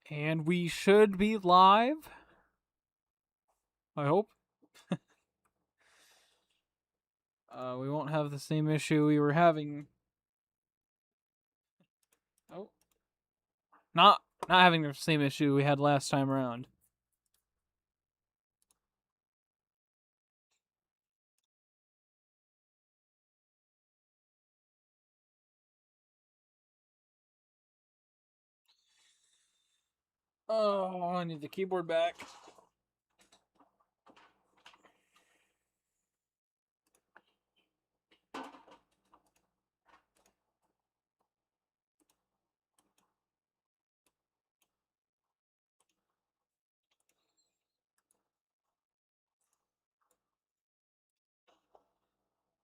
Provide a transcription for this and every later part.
And we should be live. I hope. We won't have the same issue we were having. Oh, not having the same issue we had last time around. Oh, I need the keyboard back.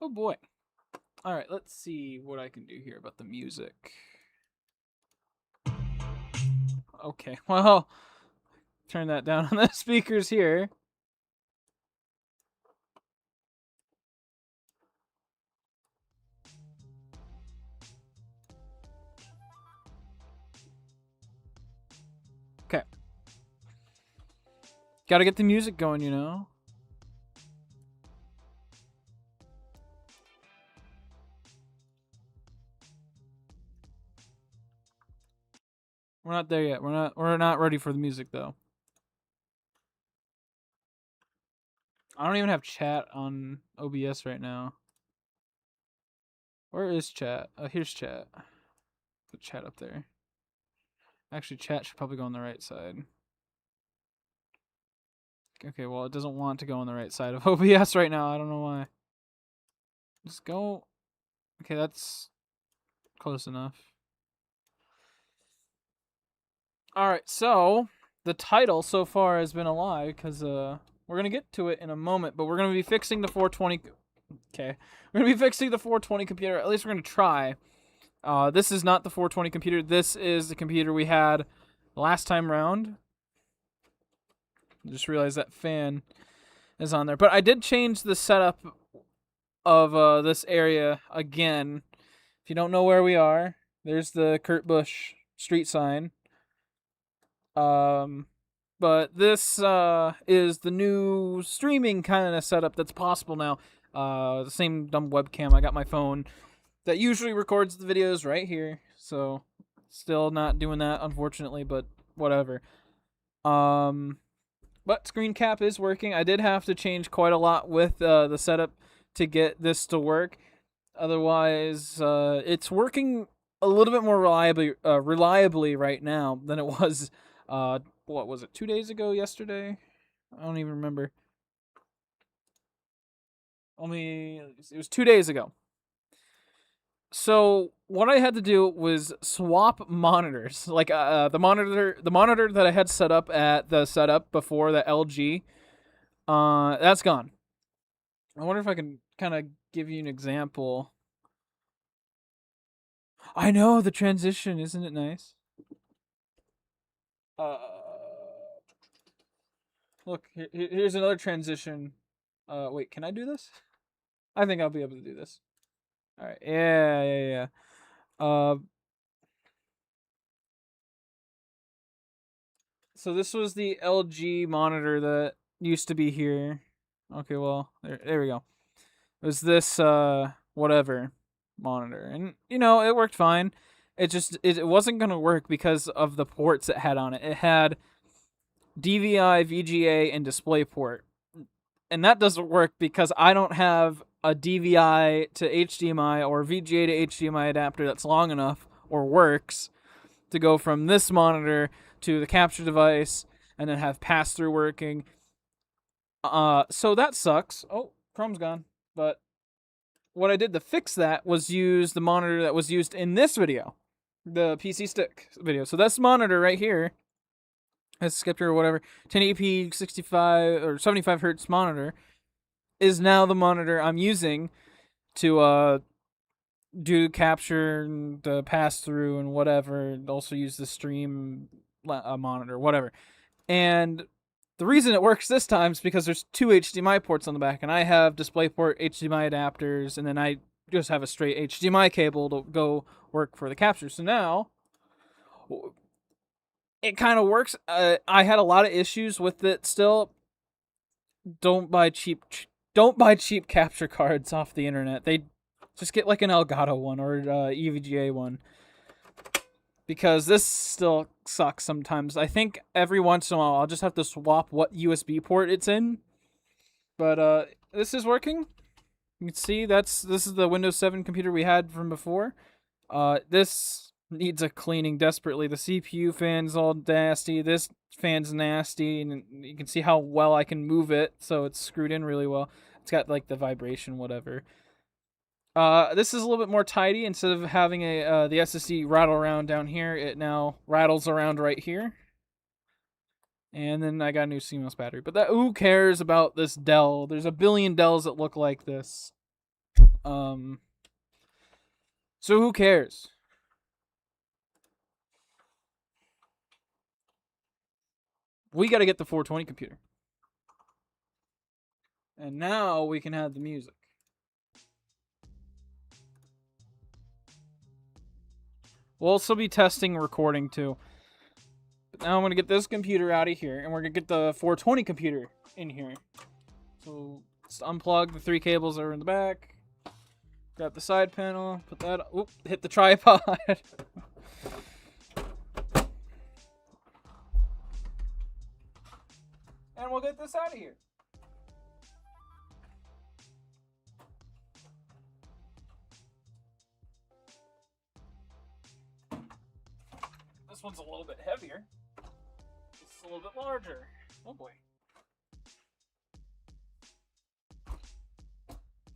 Oh boy. All right, let's see what I can do here about the music. Okay, well, turn that down on the speakers here. Okay. Gotta get the music going, you know? We're not there yet. We're not ready for the music though. I don't even have chat on OBS right now. Where is chat? Oh, here's chat. Put chat up there. Actually, chat should probably go on the right side. Okay, well, it doesn't want to go on the right side of OBS right now. I don't know why. Just go. Okay, that's close enough. Alright, so the title so far has been a lie because we're going to get to it in a moment, but we're going to be fixing the 420. Okay. We're going to be fixing the 420 computer. At least we're going to try. This is not the 420 computer. This is the computer we had last time round. Just realized that fan is on there. But I did change the setup of this area again. If you don't know where we are, there's the Kurt Busch street sign. But this is the new streaming kind of setup that's possible now. The same dumb webcam. I got my phone that usually records the videos right here. So still not doing that, unfortunately, but whatever. But screen cap is working. I did have to change quite a lot with the setup to get this to work. Otherwise, it's working a little bit more reliably right now than it was. What was it? 2 days ago? Yesterday? I don't even remember. It was 2 days ago. So what I had to do was swap monitors. Like the monitor that I had set up at the setup before, the LG, that's gone. I wonder if I can kind of give you an example. I know the transition, isn't it nice? Uh, Look, here's another transition. Wait, can I do this? I think I'll be able to do this. All right. Yeah. Uh, so this was the LG monitor that used to be here. Okay, well, there we go. It was this whatever monitor, and it worked fine. It wasn't gonna work because of the ports it had on it. It had DVI, VGA, and DisplayPort, and that doesn't work because I don't have a DVI to HDMI or VGA to HDMI adapter that's long enough or works to go from this monitor to the capture device and then have pass through working. So that sucks. Oh, Chrome's gone. But what I did to fix that was use the monitor that was used in this video, the PC stick video. So this monitor right here, this Skipper or whatever, 1080p 65 or 75 hertz monitor, is now the monitor I'm using to do capture and pass through and whatever. Also use the stream monitor, whatever. And the reason it works this time is because there's two HDMI ports on the back, and I have DisplayPort HDMI adapters, and then I just have a straight HDMI cable to go work for the capture. So now, it kind of works. I had a lot of issues with it still. Don't buy cheap capture cards off the internet. They just get like an Elgato one or EVGA one, because this still sucks sometimes. I think every once in a while I'll just have to swap what USB port it's in. But this is working. You can see this is the Windows 7 computer we had from before. This needs a cleaning desperately. The CPU fan's all nasty. This fan's nasty, and you can see how well I can move it, so it's screwed in really well. It's got like the vibration, whatever. This is a little bit more tidy. Instead of having the SSD rattle around down here, it now rattles around right here. And then I got a new CMOS battery. But who cares about this Dell? There's a billion Dells that look like this. So who cares? We got to get the 420 computer. And now we can have the music. We'll also be testing recording too. But now I'm going to get this computer out of here, and we're going to get the 420 computer in here. So let's unplug the 3 cables that are in the back. Grab the side panel, put that, hit the tripod. And we'll get this out of here. This one's a little bit heavier. It's a little bit larger. Oh boy.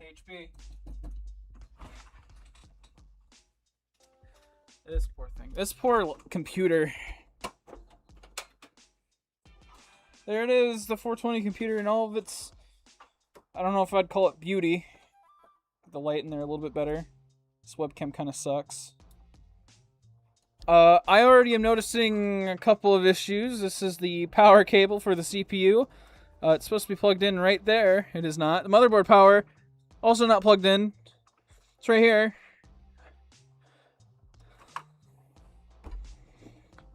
HP. This poor thing. This poor computer. There it is, the 420 computer and all of its... I don't know if I'd call it beauty. Get the light in there a little bit better. This webcam kind of sucks. I already am noticing a couple of issues. This is the power cable for the CPU. It's supposed to be plugged in right there. It is not. The motherboard power, also not plugged in. It's right here.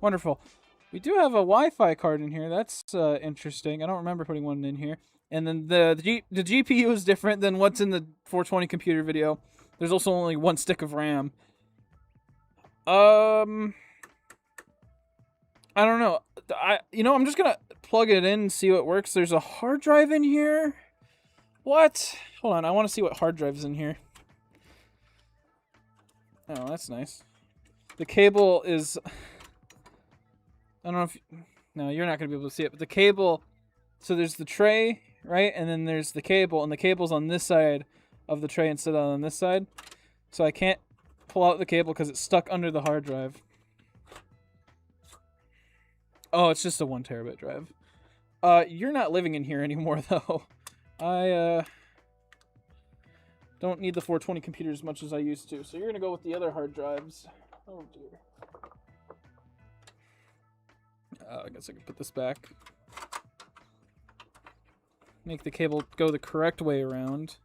Wonderful. We do have a Wi-Fi card in here. That's interesting. I don't remember putting one in here. And then the GPU is different than what's in the 420 computer video. There's also only 1 stick of RAM. I don't know. I'm just gonna plug it in and see what works. There's a hard drive in here. What? Hold on. I want to see what hard drive's in here. Oh, that's nice. The cable is... I don't know if... No, you're not going to be able to see it. But the cable... So there's the tray, right? And then there's the cable. And the cable's on this side of the tray instead of on this side. So I can't pull out the cable because it's stuck under the hard drive. Oh, it's just a 1 terabyte drive. You're not living in here anymore, though. I don't need the 420 computer as much as I used to. So you're going to go with the other hard drives. Oh, dear. I guess I can put this back. Make the cable go the correct way around.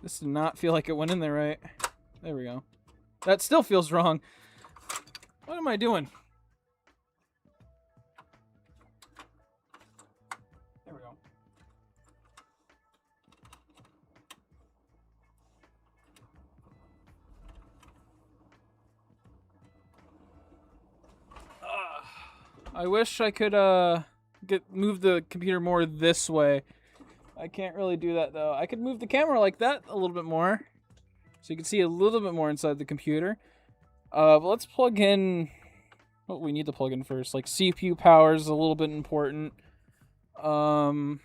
This did not feel like it went in there right. There we go. That still feels wrong. What am I doing? There we go. I wish I could move the computer more this way. I can't really do that though. I could move the camera like that a little bit more, so you can see a little bit more inside the computer. But let's plug in what we need to plug in first. Like CPU power is a little bit important. I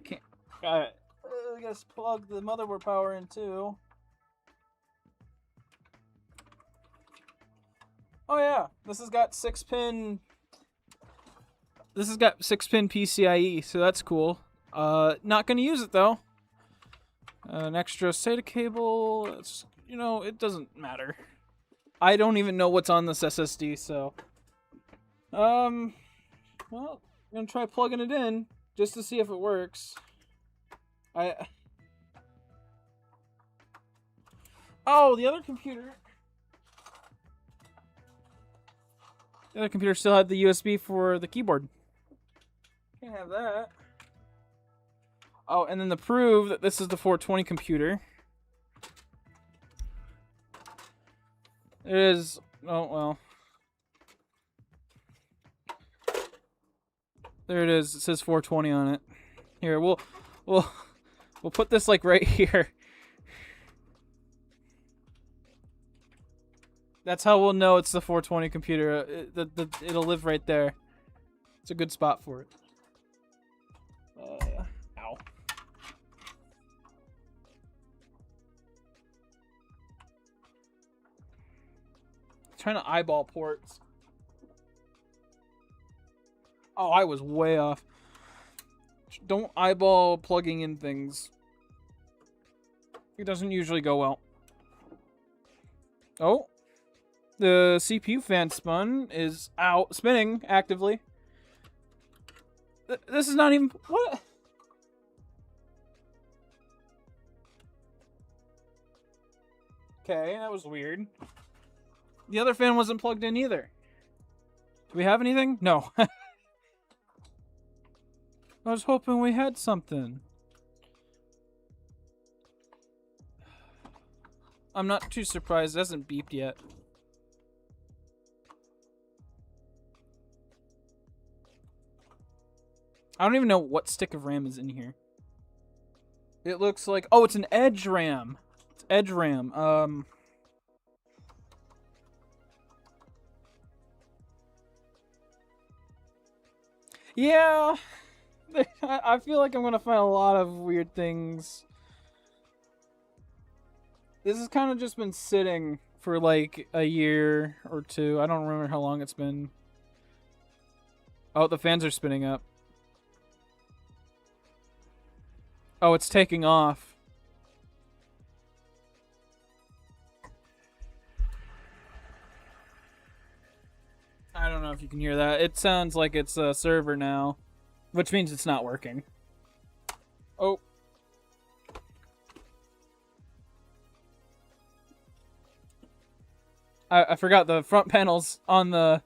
can't. I guess plug the motherboard power in too. Oh yeah, this has got 6-pin. This has got 6-pin PCIe, so that's cool. Not gonna use it though. An extra SATA cable. It's, it doesn't matter. I don't even know what's on this SSD, so. Well, I'm gonna try plugging it in just to see if it works. Oh, the other computer. The other computer still had the USB for the keyboard. Can't have that. Oh, and then to prove that this is the 420 computer. It is. Oh, well. There it is. It says 420 on it. Here, we'll put this like right here. That's how we'll know it's the 420 computer. It'll live right there. It's a good spot for it. Ow. Trying to eyeball ports. Oh, I was way off. Don't eyeball plugging in things. It doesn't usually go well. Oh. The CPU fan is out, spinning actively. This is not even... What? Okay, that was weird. The other fan wasn't plugged in either. Do we have anything? No. I was hoping we had something. I'm not too surprised. It hasn't beeped yet. I don't even know what stick of RAM is in here. It looks like... Oh, it's an Edge RAM. It's Edge RAM. Yeah. I feel like I'm going to find a lot of weird things. This has kind of just been sitting for like a year or two. I don't remember how long it's been. Oh, the fans are spinning up. Oh, it's taking off. I don't know if you can hear that. It sounds like it's a server now, which means it's not working. Oh. I forgot the front panel's on the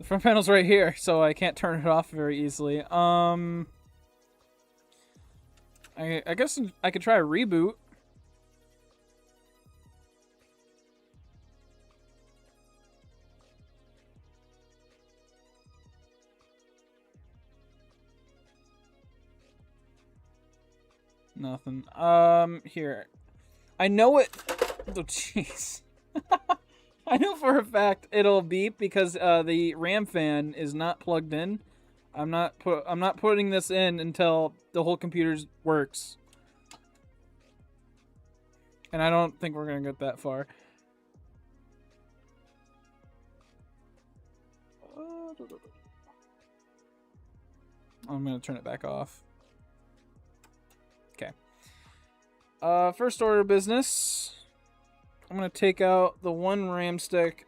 front panel's right here, so I can't turn it off very easily. I guess I could try a reboot. Nothing. Here. I know it. Oh, jeez. I know for a fact it'll beep because the RAM fan is not plugged in. I'm not putting this in until the whole computer works. And I don't think we're gonna get that far. I'm gonna turn it back off. Okay. First order of business. I'm gonna take out the one RAM stick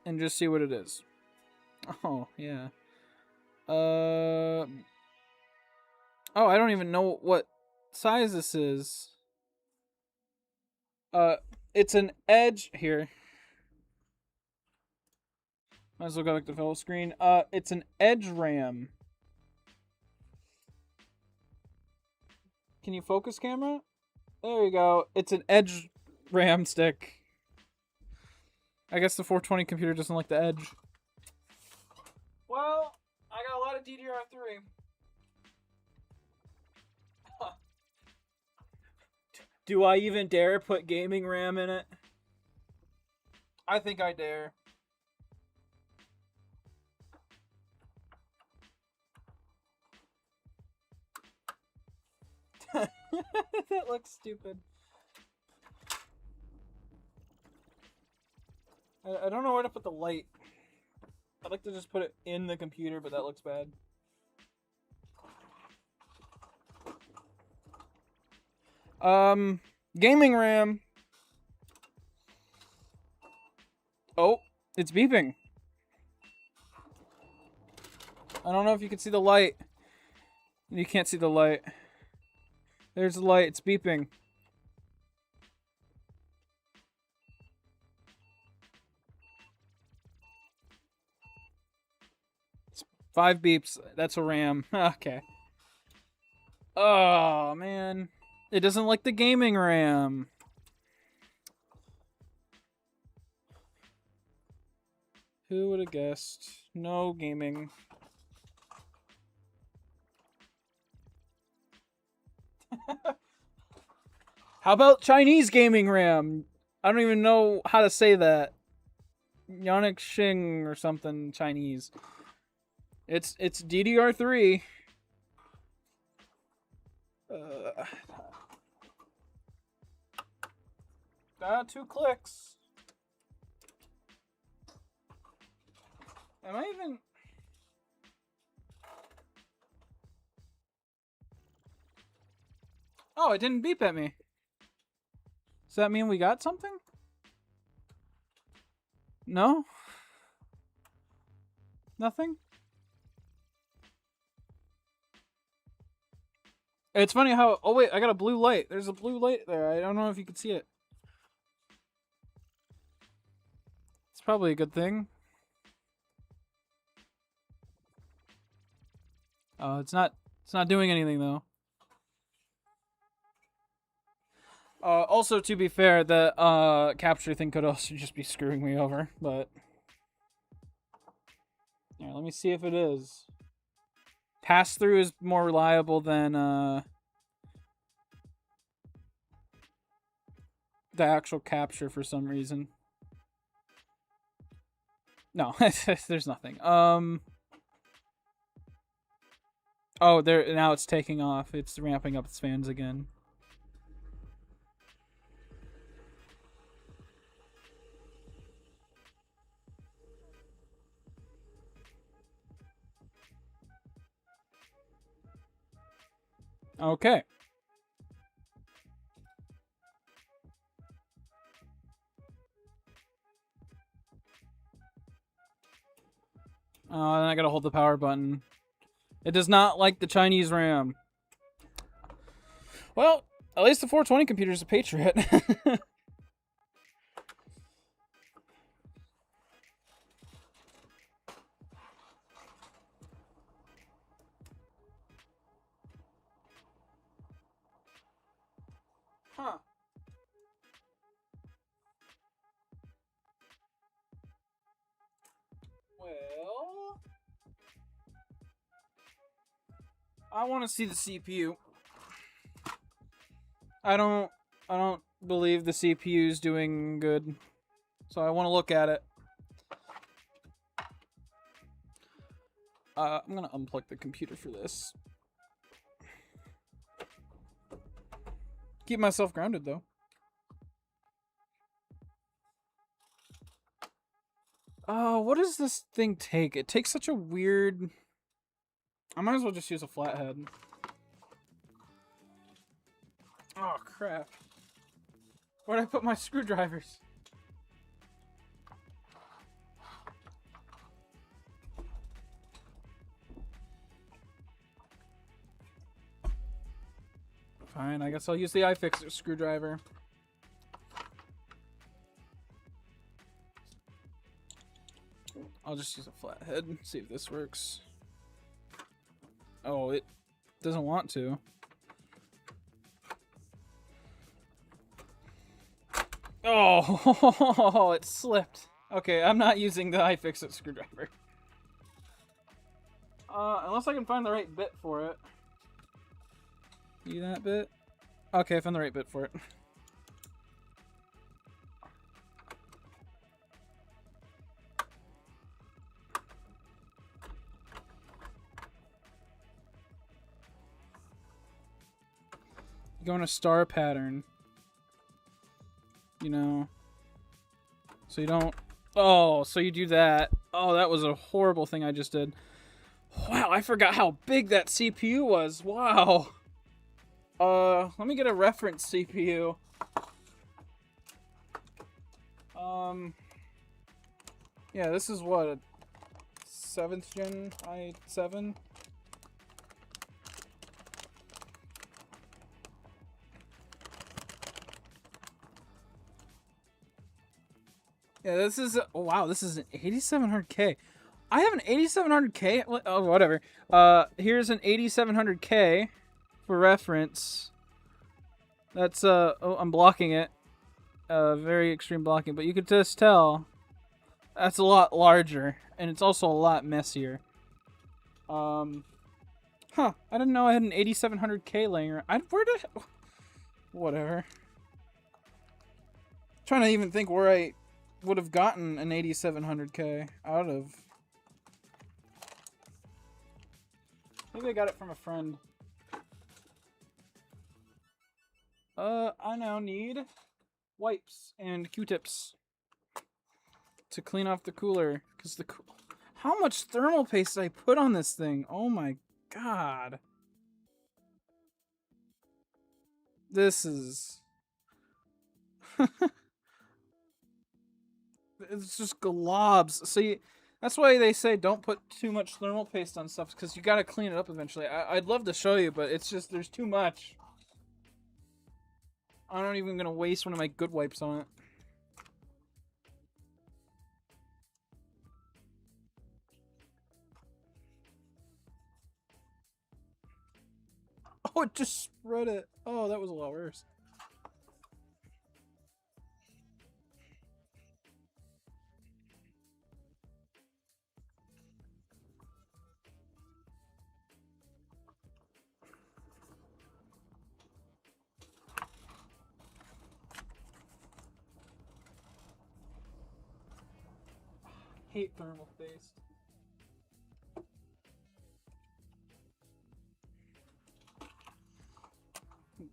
and just see what it is. Oh, yeah. Oh, I don't even know what size this is. It's an Edge here. Might as well go back to full screen. It's an Edge RAM. Can you focus, camera? There you go. It's an Edge RAM stick. I guess the 420 computer doesn't like the Edge. Well, I got a lot of DDR3. Do I even dare put gaming RAM in it? I think I dare. That looks stupid. I don't know where to put the light. I'd like to just put it in the computer, but that looks bad. Gaming RAM. Oh, it's beeping. I don't know if you can see the light. You can't see the light. There's the light. It's beeping. 5 beeps. That's a RAM. Okay. Oh, man. It doesn't like the gaming RAM. Who would have guessed? No gaming. How about Chinese gaming RAM? I don't even know how to say that. Yannick Xing or something Chinese. It's DDR3. 2 clicks. Am I even... Oh, it didn't beep at me. Does that mean we got something? No? Nothing? It's funny how... Oh, wait, I got a blue light. There's a blue light there. I don't know if you can see it. It's probably a good thing. It's not doing anything, though. Also, to be fair, the capture thing could also just be screwing me over, but... Here, let me see if it is. Pass-through is more reliable than the actual capture for some reason. No, there's nothing. Oh, there, now it's taking off. It's ramping up its fans again. Okay. Then I gotta hold the power button. It does not like the Chinese RAM. Well, at least the 420 computer is a Patriot. Huh. Well, I want to see the CPU. I don't believe the CPU is doing good, so I want to look at it. I'm gonna unplug the computer for this. Keep myself grounded though. What does this thing take? It takes such a weird... I might as well just use a flathead. Oh, crap. Where'd I put my screwdrivers? Fine, I guess I'll use the iFixit screwdriver. I'll just use a flathead and see if this works. Oh, it doesn't want to. Oh, it slipped. Okay, I'm not using the iFixit screwdriver. Unless I can find the right bit for it. See that bit? Okay, I found the right bit for it. Go in a star pattern. You know. So you don't... Oh, so you do that. Oh, that was a horrible thing I just did. Wow, I forgot how big that CPU was. Wow. Let me get a reference CPU. Yeah, this is what, a 7th gen i7? Yeah, this is, oh, wow, this is an 8700K. I have an 8700K. Oh, whatever. Here's an 8700K for reference. That's oh, I'm blocking it. Very extreme blocking, but you could just tell that's a lot larger, and it's also a lot messier. Huh? I didn't know I had an 8700K laying around. Where did? Whatever. Trying to even think where I would have gotten an 8700K out of. Maybe I got it from a friend. I now need wipes and Q-tips to clean off the cooler. Cause how much thermal paste did I put on this thing? Oh my god. This is... It's just globs. See, that's why they say don't put too much thermal paste on stuff, because you gotta clean it up eventually. I'd love to show you, but it's just, there's too much. I'm not even gonna waste one of my good wipes on it. Oh, it just spread it. Oh, that was a lot worse. Hate thermal paste.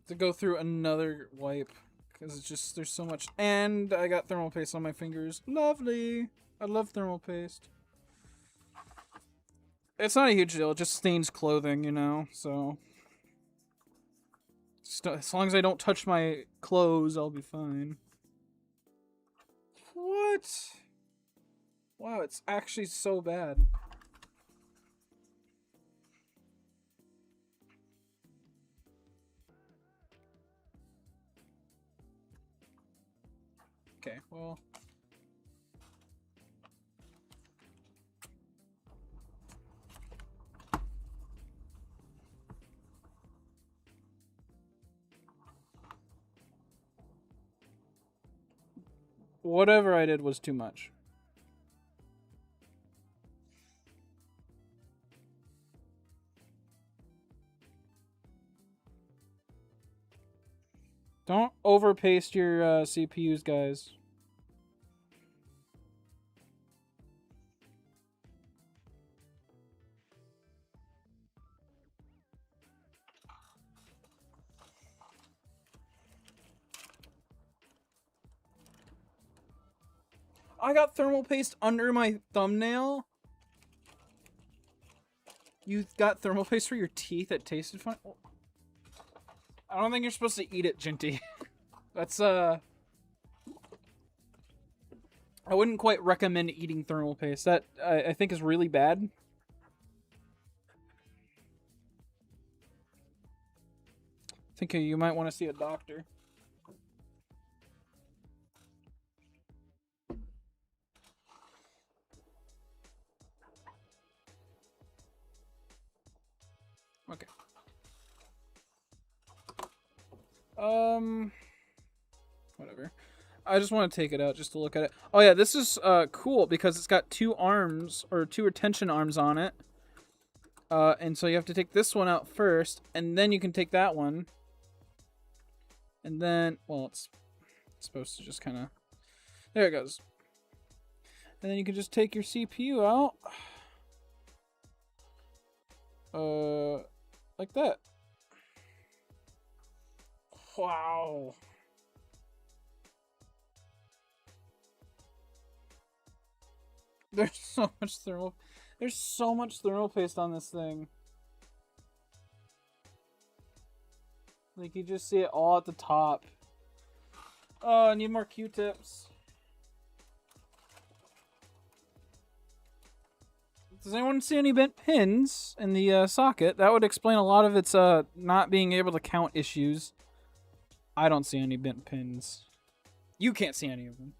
To go through another wipe, because it's just, there's so much. And I got thermal paste on my fingers. Lovely. I love thermal paste. It's not a huge deal. It just stains clothing, you know, so as long as I don't touch my clothes, I'll be fine. What? Wow, it's actually so bad. Okay, well. Whatever I did was too much. Don't overpaste your CPUs, guys. I got thermal paste under my thumbnail. You got thermal paste for your teeth that tasted fun? I don't think you're supposed to eat it, Jinty. That's, I wouldn't quite recommend eating thermal paste. That, I think is really bad. I think you might want to see a doctor. Okay. Whatever. I just want to take it out just to look at it. Oh yeah, this is cool because it's got two arms, or two retention arms on it. And so you have to take this one out first, and then you can take that one. And then, well, it's supposed to just kind of... There it goes. And then you can just take your CPU out. Like that. Wow. There's so much thermal paste on this thing. Like, you just see it all at the top. Oh, I need more Q-tips. Does anyone see any bent pins in the socket? That would explain a lot of its not being able to count issues. I don't see any bent pins. You can't see any of them.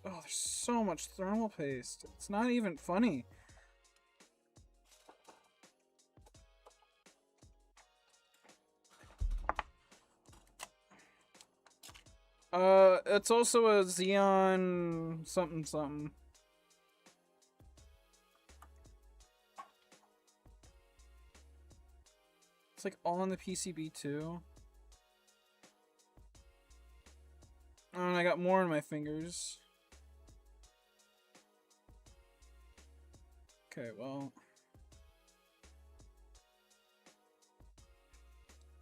Oh, there's so much thermal paste. It's not even funny. It's also a Xeon something something. It's like all on the PCB too. Oh, and I got more on my fingers. Okay, well.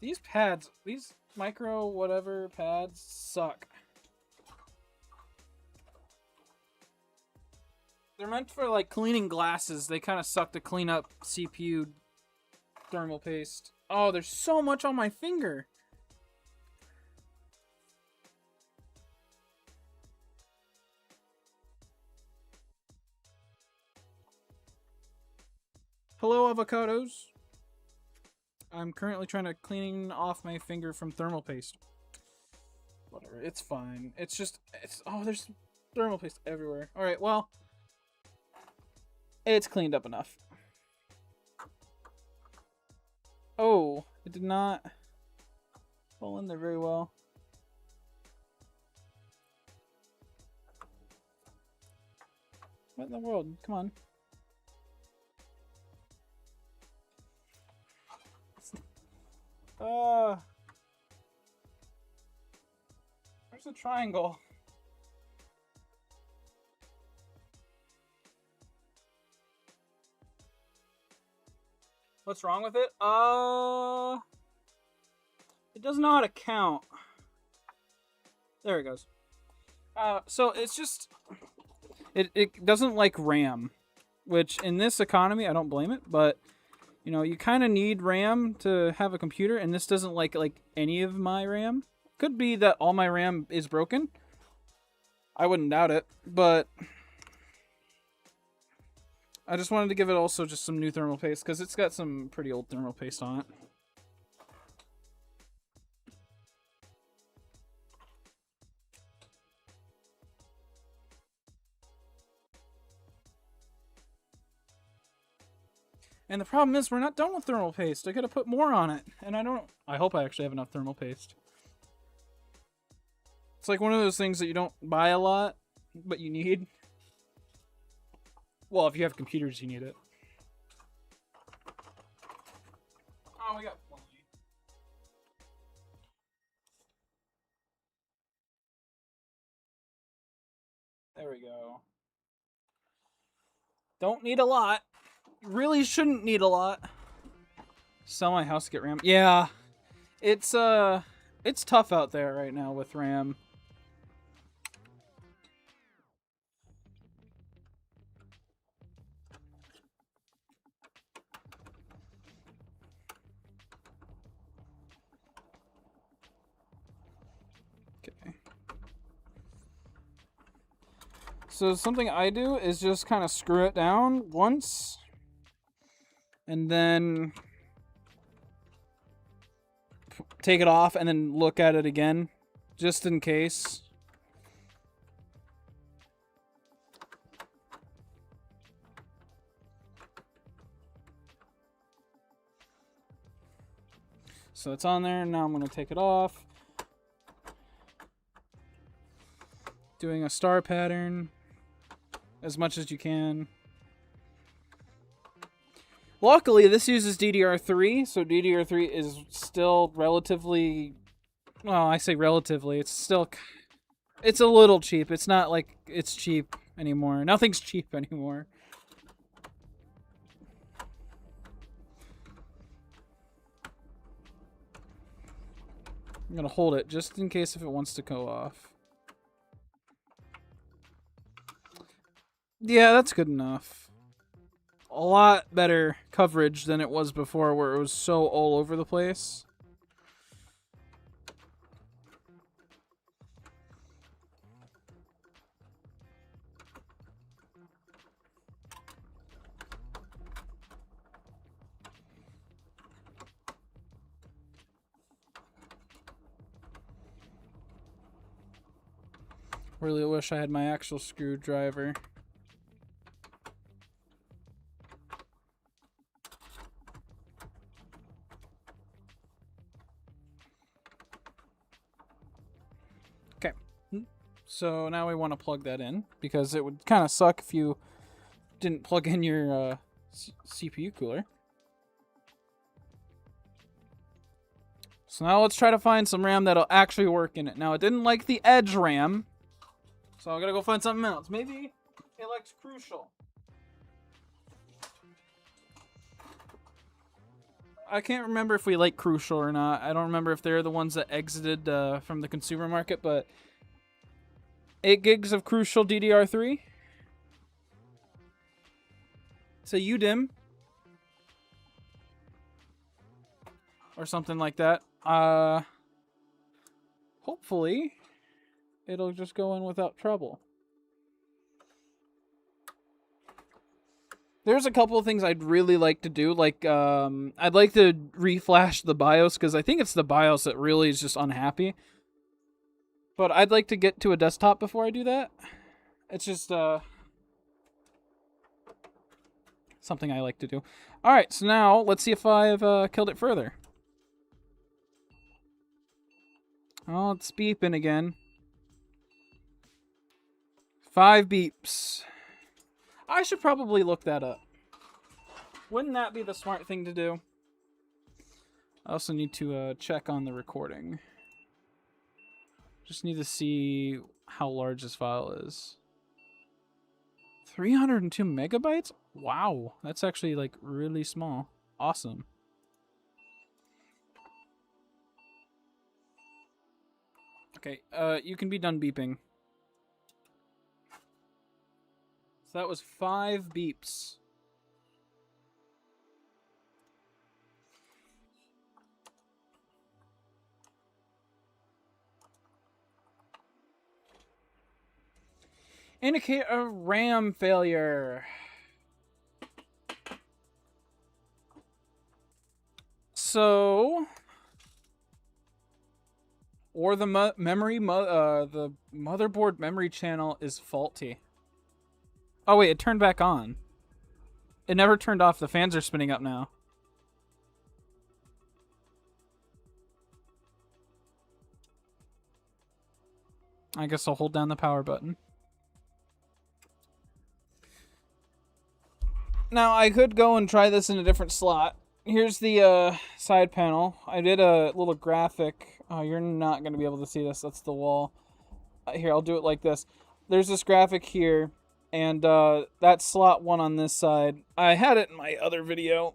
These pads, these micro whatever pads suck. They're meant for like cleaning glasses. They kind of suck to clean up CPU thermal paste. Oh, there's so much on my finger. Hello, avocados. I'm currently trying to clean off my finger from thermal paste. Whatever, it's fine. It's just, oh, there's thermal paste everywhere. All right, well, it's cleaned up enough. Oh, it did not fall in there very well. What in the world? Come on. Where's the triangle? What's wrong with it? It does not account. There it goes. So it's just, it doesn't like RAM, which in this economy, I don't blame it, but you know, you kind of need RAM to have a computer, and this doesn't like any of my RAM. Could be that all my RAM is broken. I wouldn't doubt it, but I just wanted to give it also just some new thermal paste, because it's got some pretty old thermal paste on it. And the problem is we're not done with thermal paste. I gotta put more on it. And I hope I actually have enough thermal paste. It's like one of those things that you don't buy a lot, but you need. Well, if you have computers, you need it. Oh, we got plenty. There we go. Don't need a lot. Really shouldn't need a lot. Sell my house to get RAM. Yeah. It's tough out there right now with RAM. Okay. So something I do is just kind of screw it down once. And then take it off and then look at it again, just in case. So it's on there, now I'm going to take it off. Doing a star pattern as much as you can. Luckily, this uses DDR3, so DDR3 is still relatively... Well, I say relatively, it's still... It's a little cheap. It's not like it's cheap anymore. Nothing's cheap anymore. I'm gonna hold it just in case if it wants to go off. Yeah, that's good enough. A lot better coverage than it was before, where it was so all over the place. Really wish I had my actual screwdriver. Okay. So now we want to plug that in, because it would kind of suck if you didn't plug in your CPU cooler. So now let's try to find some RAM that'll actually work in it. Now, it didn't like the Edge RAM, so I'm gonna go find something else. Maybe it likes Crucial. I can't remember if we like Crucial or not. I don't remember if they're the ones that exited from the consumer market, but 8 gigs of Crucial DDR3. It's a UDIM. Or something like that. Hopefully, it'll just go in without trouble. There's a couple of things I'd really like to do. Like, I'd like to reflash the BIOS, because I think it's the BIOS that really is just unhappy. But I'd like to get to a desktop before I do that. It's just, something I like to do. Alright, so now, let's see if I've killed it further. Oh, it's beeping again. 5 beeps. I should probably look that up. Wouldn't that be the smart thing to do? I also need to check on the recording. Just need to see how large this file is. 302 megabytes? Wow, that's actually like really small. Awesome. Okay, you can be done beeping. So that was 5 beeps. Indicate a RAM failure. So, or the the motherboard memory channel is faulty. Oh wait, it turned back on. It never turned off. The fans are spinning up now. I guess I'll hold down the power button. Now, I could go and try this in a different slot. Here's the side panel. I did a little graphic. Oh, you're not going to be able to see this. That's the wall. Here, I'll do it like this. There's this graphic here, and that's slot 1 on this side. I had it in my other video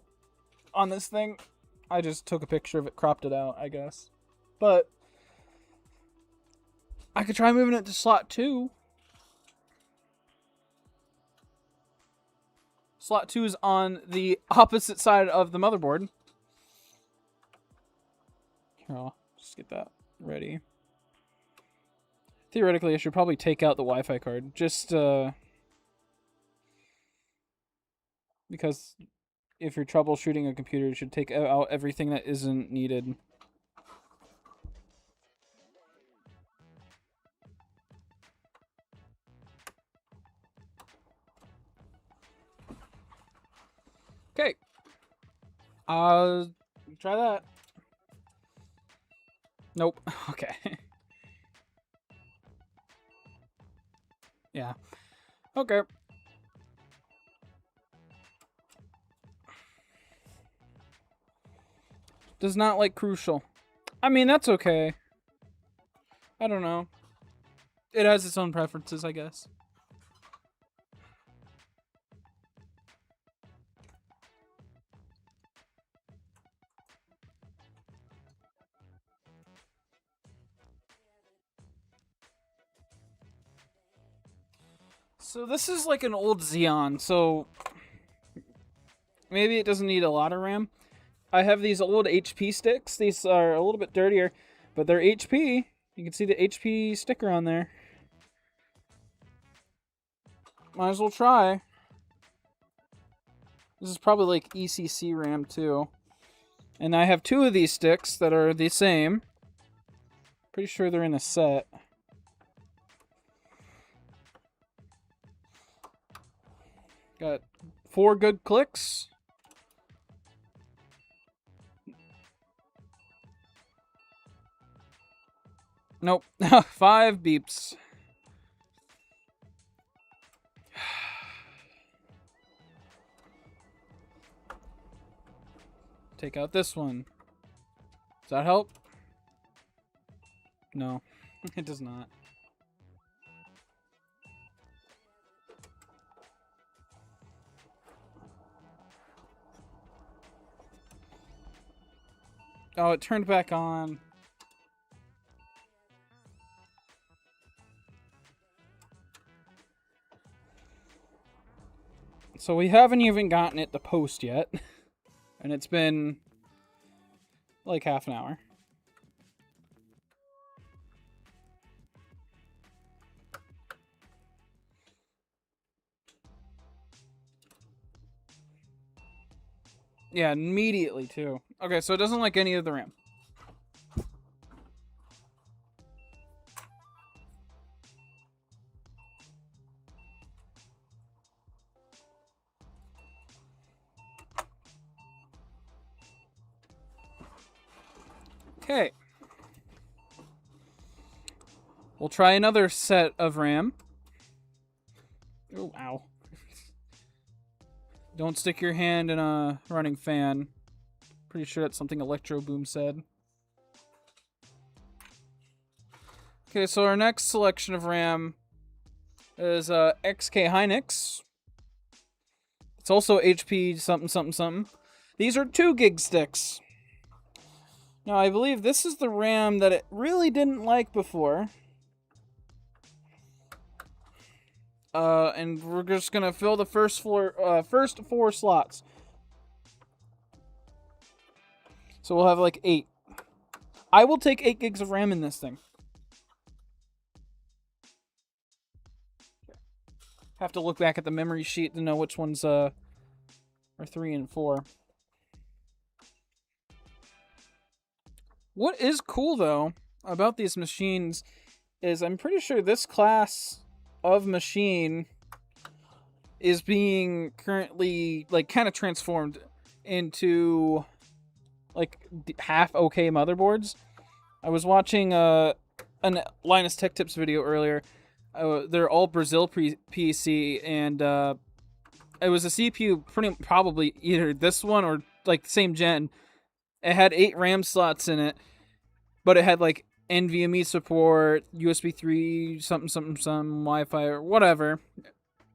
on this thing. I just took a picture of it, cropped it out, I guess. But I could try moving it to slot 2. Slot 2 is on the opposite side of the motherboard. Here, I'll just get that ready. Theoretically, I should probably take out the Wi-Fi card. Just, because if you're troubleshooting a computer, you should take out everything that isn't needed. Okay. Try that. Nope. Okay. Yeah. Okay. Does not like Crucial. I mean, that's okay. I don't know. It has its own preferences, I guess. So this is like an old Xeon, so maybe it doesn't need a lot of RAM. I have these old HP sticks. These are a little bit dirtier, but they're HP. You can see the HP sticker on there. Might as well try. This is probably like ECC RAM too. And I have 2 of these sticks that are the same. Pretty sure they're in a set. Got 4 good clicks. Nope. 5 beeps. Take out this one. Does that help? No, it does not. Oh, it turned back on. So we haven't even gotten it to post yet. And it's been like half an hour. Yeah, immediately too. Okay, so it doesn't like any of the RAM. Okay. We'll try another set of RAM. Oh, ow. Don't stick your hand in a running fan. Pretty sure that's something Electro Boom said. Okay, so our next selection of RAM is XK Hynix. It's also HP something something something. These are 2 gig sticks. Now, I believe this is the RAM that it really didn't like before. And we're just gonna fill the first 4 slots. So we'll have like 8. I will take 8 gigs of RAM in this thing. Have to look back at the memory sheet to know which ones are 3 and 4. What is cool though about these machines is I'm pretty sure this class of machine is being currently like kind of transformed into like half okay motherboards. I was watching an Linus Tech Tips video earlier. They're all Brazil PC, and it was a CPU probably either this one or like the same gen. It had 8 RAM slots in it, but it had like NVMe support, USB 3, something, Wi-Fi or whatever.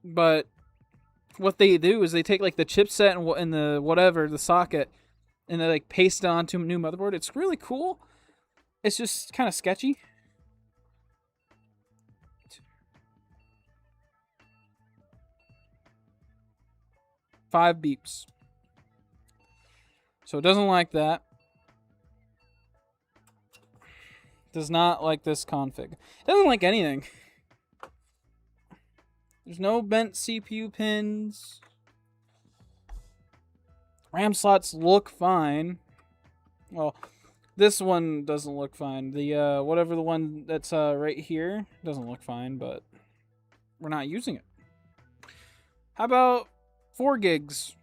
But what they do is they take like the chipset and the whatever, the socket, and they like paste it onto a new motherboard. It's really cool. It's just kind of sketchy. Five beeps. So it doesn't like that. Does not like this config. It doesn't like anything. There's no bent CPU pins. RAM slots look fine. Well, this one doesn't look fine. The whatever the one that's right here doesn't look fine, but we're not using it. How about 4 gigs?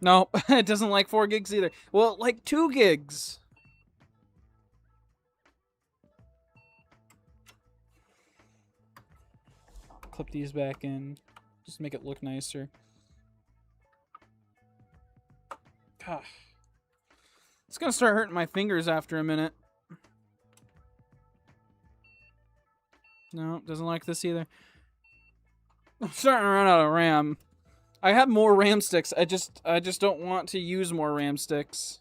No, it doesn't like 4 gigs either. Well, like 2 gigs. Clip these back in. Just make it look nicer. God. It's gonna start hurting my fingers after a minute. No, doesn't like this either. I'm starting to run out of RAM. I have more RAM sticks. I just don't want to use more RAM sticks.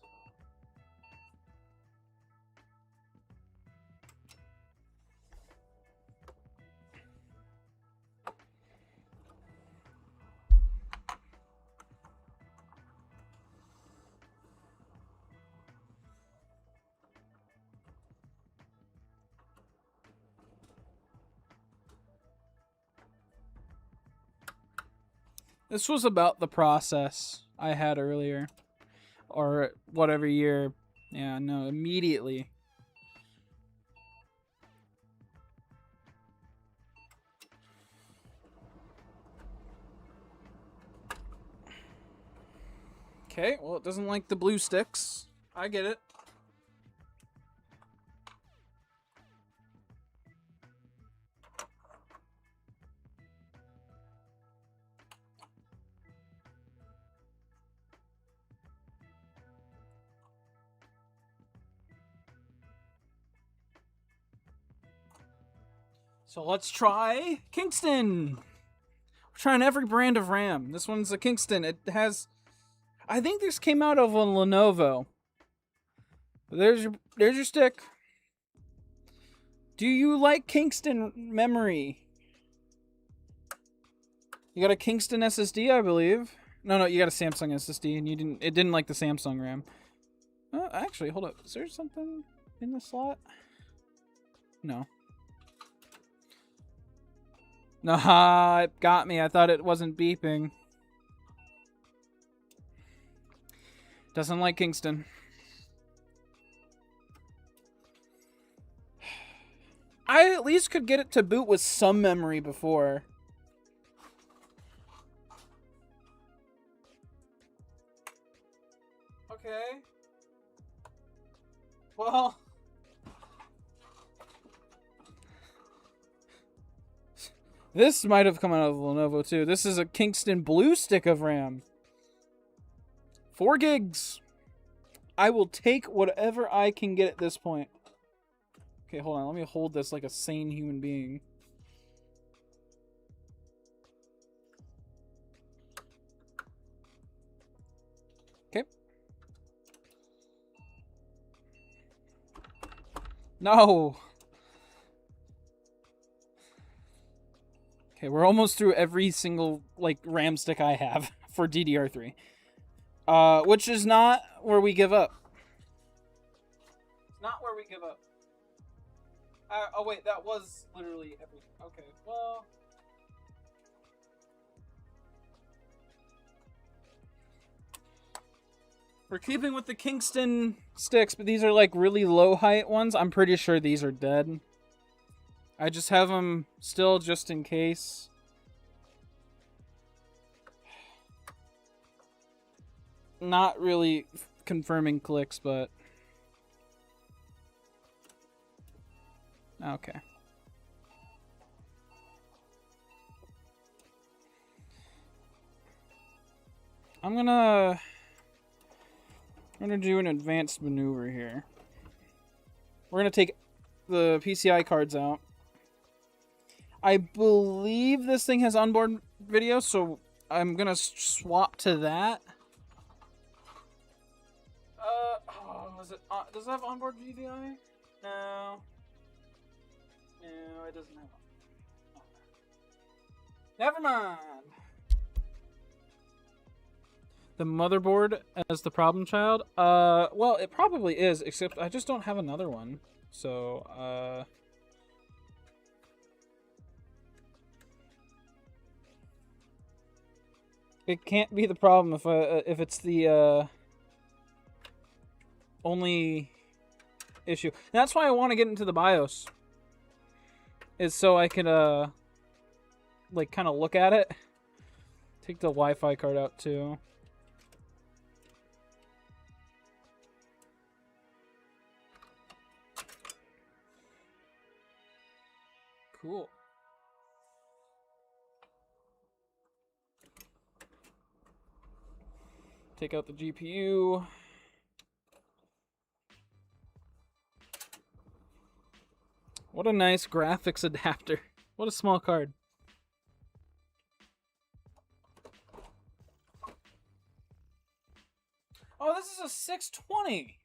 This was about the process I had earlier. Or whatever year. Yeah, no, immediately. Okay, well, it doesn't like the blue sticks. I get it. So let's try Kingston. We're trying every brand of RAM. This one's a Kingston. It has... I think this came out of a Lenovo. There's your stick. Do you like Kingston memory? You got a Kingston SSD, I believe. No, you got a Samsung SSD, and it didn't like the Samsung RAM. Oh, actually, hold up. Is there something in the slot? No. Nah, it got me. I thought it wasn't beeping. Doesn't like Kingston. I at least could get it to boot with some memory before. Okay. Well... This might have come out of Lenovo too. This is a Kingston Blue stick of RAM. 4 gigs. I will take whatever I can get at this point. Okay, hold on. Let me hold this like a sane human being. Okay. No. Okay, we're almost through every single, like, RAM stick I have for DDR3. Which is not where we give up. It's not where we give up. Oh, wait, that was literally everything. Okay, well... We're keeping with the Kingston sticks, but these are, like, really low height ones. I'm pretty sure these are dead. I just have them still just in case. Not really confirming clicks, but... Okay. I'm gonna do an advanced maneuver here. We're gonna take the PCI cards out. I believe this thing has onboard video, so I'm gonna swap to that. Does it have onboard VDI? No. No, it doesn't have. Never mind. The motherboard as the problem child? Well, it probably is, except I just don't have another one. So, it can't be the problem if it's the, only issue. And that's why I want to get into the BIOS. Is so I can, like, kind of look at it. Take the Wi-Fi card out, too. Cool. Take out the GPU. What a nice graphics adapter. What a small card. Oh, this is a 620.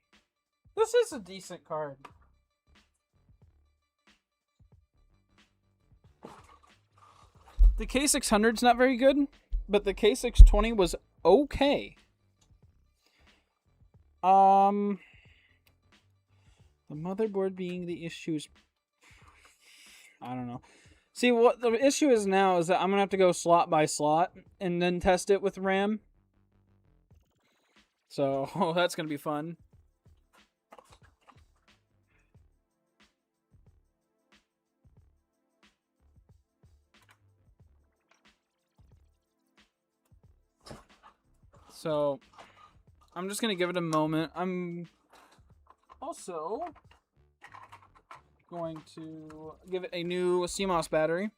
This is a decent card. The K600's not very good, but the K620 was okay. The motherboard being the issues. I don't know. See, what the issue is now is that I'm going to have to go slot by slot and then test it with RAM. So, that's going to be fun. So, I'm just going to give it a moment. I'm also going to give it a new CMOS battery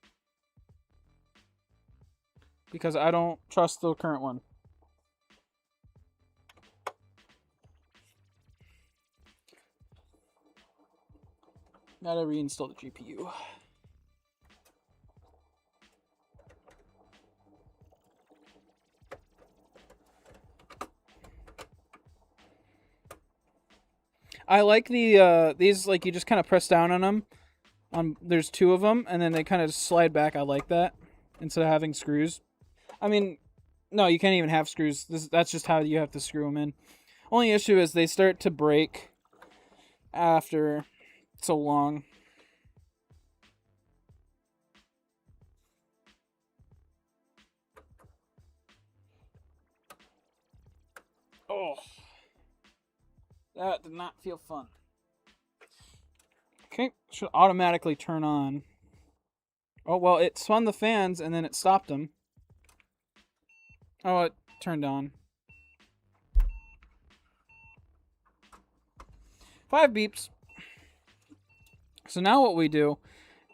because I don't trust the current one. Gotta reinstall the GPU. I like the these, like, you just kind of press down on them. There's two of them, and then they kind of slide back. I like that instead of having screws. I mean, no, you can't even have screws. That's just how you have to screw them in. Only issue is they start to break after so long. Oh, that did not feel fun. Okay, should automatically turn on. Oh, well, it spun the fans and then it stopped them. Oh, it turned on. 5 beeps. So now what we do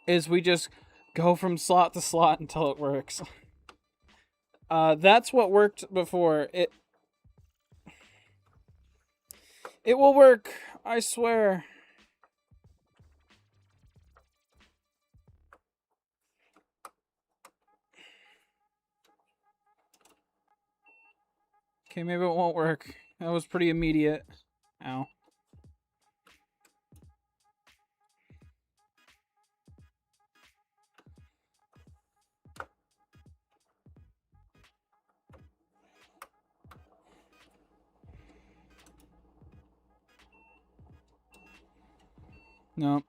is we just go from slot to slot until it works. That's what worked before. It will work, I swear. Okay, maybe it won't work. That was pretty immediate. Ow. No.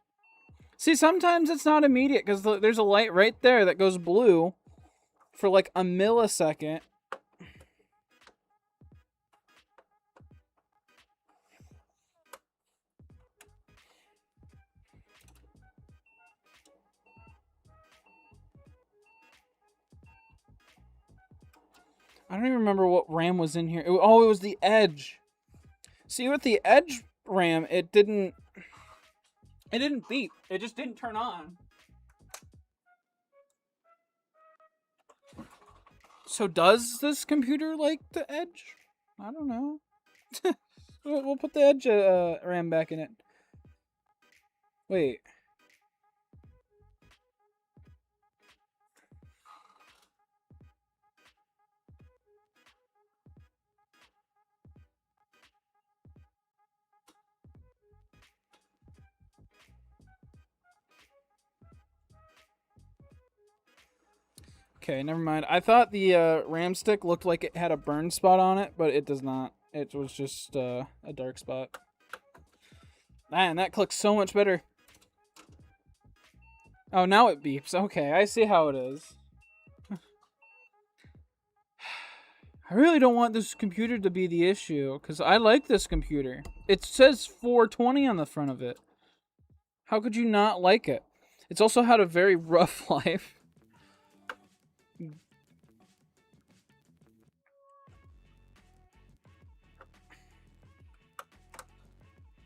See, sometimes it's not immediate because there's a light right there that goes blue for like a millisecond. I don't even remember what RAM was in here. It was the Edge. See, with the Edge RAM, it didn't beep. It just didn't turn on. So does this computer like the Edge? I don't know. We'll put the Edge RAM back in it. Wait. Okay, never mind. I thought the RAM stick looked like it had a burn spot on it, but it does not. It was just a dark spot. Man, that clicks so much better. Oh, now it beeps. Okay, I see how it is. I really don't want this computer to be the issue, because I like this computer. It says 420 on the front of it. How could you not like it? It's also had a very rough life.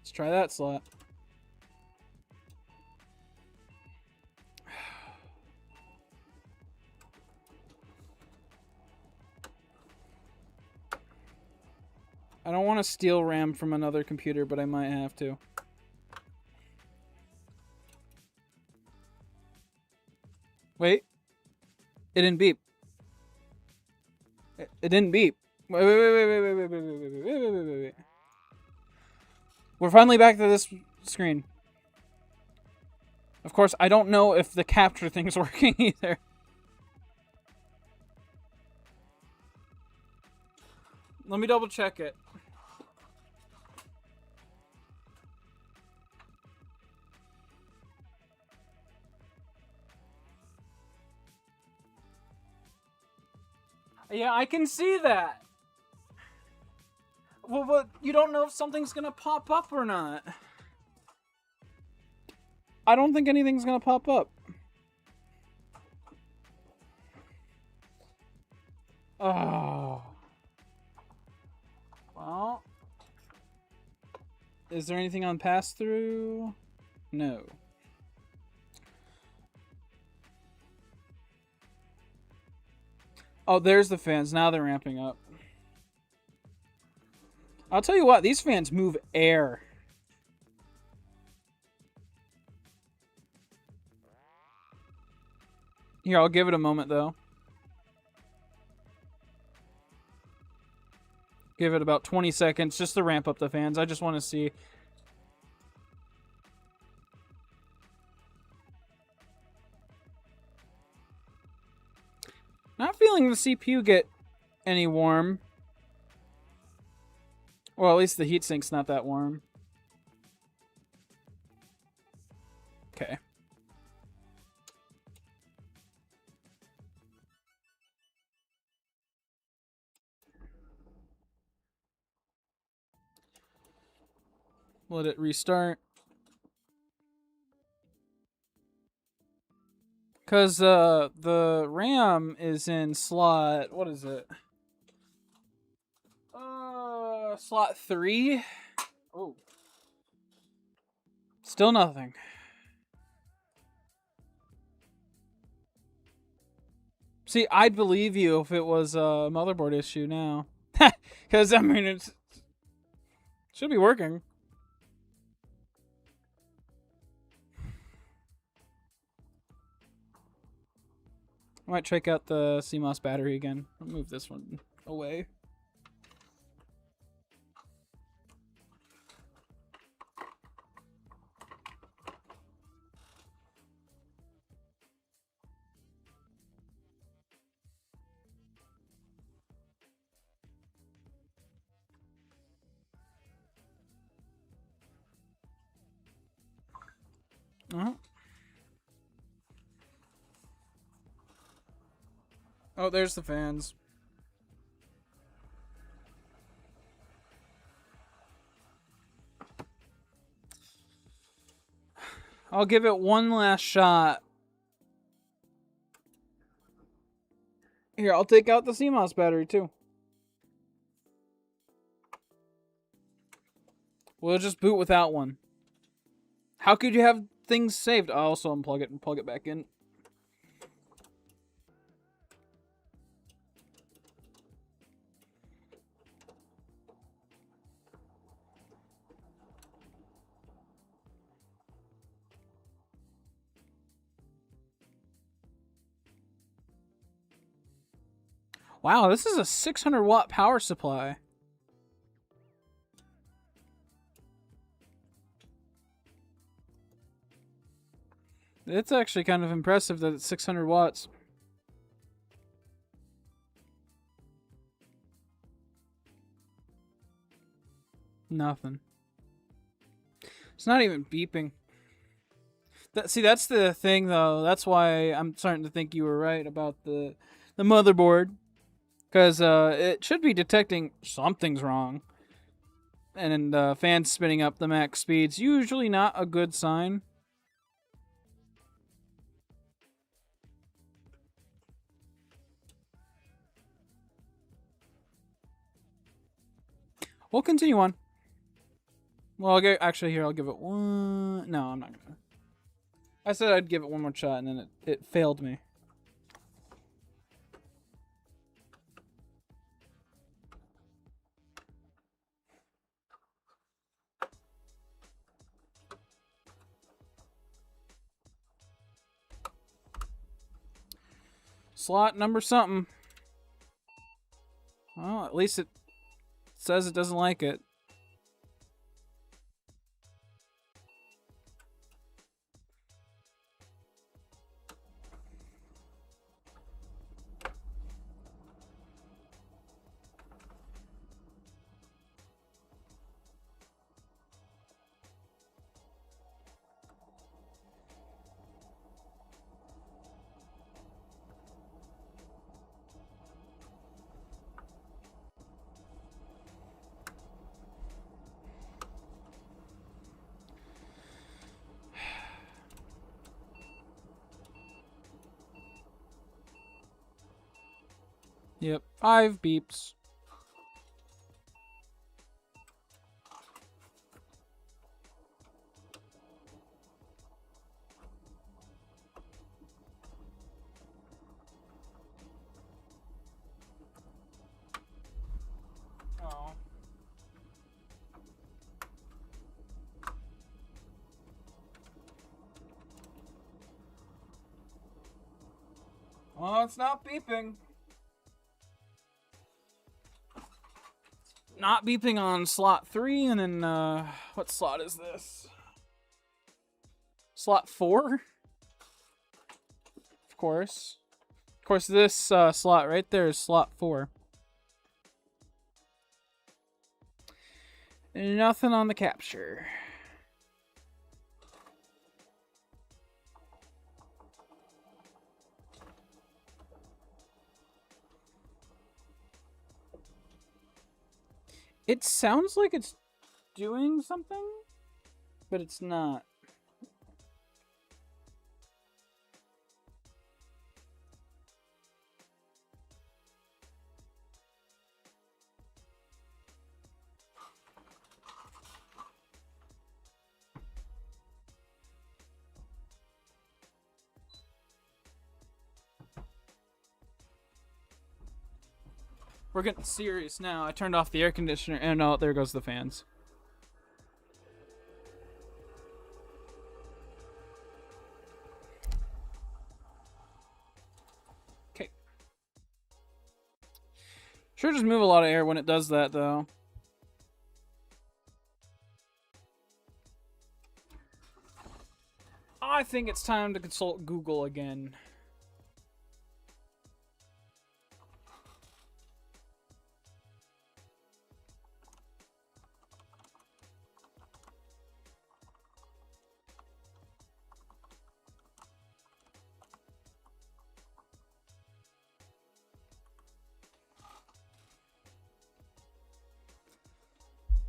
Let's try that slot. I don't want to steal RAM from another computer, but I might have to. Wait. It didn't beep. It didn't beep. Wait. We're finally back to this screen. Of course, I don't know if the capture thing's working either. Let me double check it. Yeah, I can see that. Well, but you don't know if something's gonna pop up or not. I don't think anything's gonna pop up. Oh. Well. Is there anything on pass through? No. Oh, there's the fans. Now they're ramping up. I'll tell you what, these fans move air. Here, I'll give it a moment, though. Give it about 20 seconds just to ramp up the fans. I just want to see. Not feeling the CPU get any warm. Well, at least the heatsink's not that warm. Okay. Let it restart. Because the RAM is in slot... What is it? Slot 3? Oh. Still nothing. See, I'd believe you if it was a motherboard issue now. Because, I mean, it should be working. I might check out the CMOS battery again. I'll move this one away. Oh, there's the fans. I'll give it one last shot. Here, I'll take out the CMOS battery too. We'll just boot without one. How could you have things saved? I'll also unplug it and plug it back in. Wow, this is a 600 watt power supply. It's actually kind of impressive that it's 600 watts. Nothing. It's not even beeping. See, that's the thing, though. That's why I'm starting to think you were right about the motherboard. Because it should be detecting something's wrong. And fans spinning up the max speed's usually not a good sign. We'll continue on. Well, actually, here, I'll give it one... No, I'm not gonna. I said I'd give it one more shot, and then it failed me. Slot number something. Well, at least it says it doesn't like it. Yep, 5 beeps. Oh, it's not beeping. Not beeping on slot 3, and then, what slot is this? Slot 4? Of course. Of course, this slot right there is slot 4. Nothing on the capture. It sounds like it's doing something, but it's not. We're getting serious now. I turned off the air conditioner, and oh, there goes the fans. Okay. Sure just move a lot of air when it does that, though. I think it's time to consult Google again.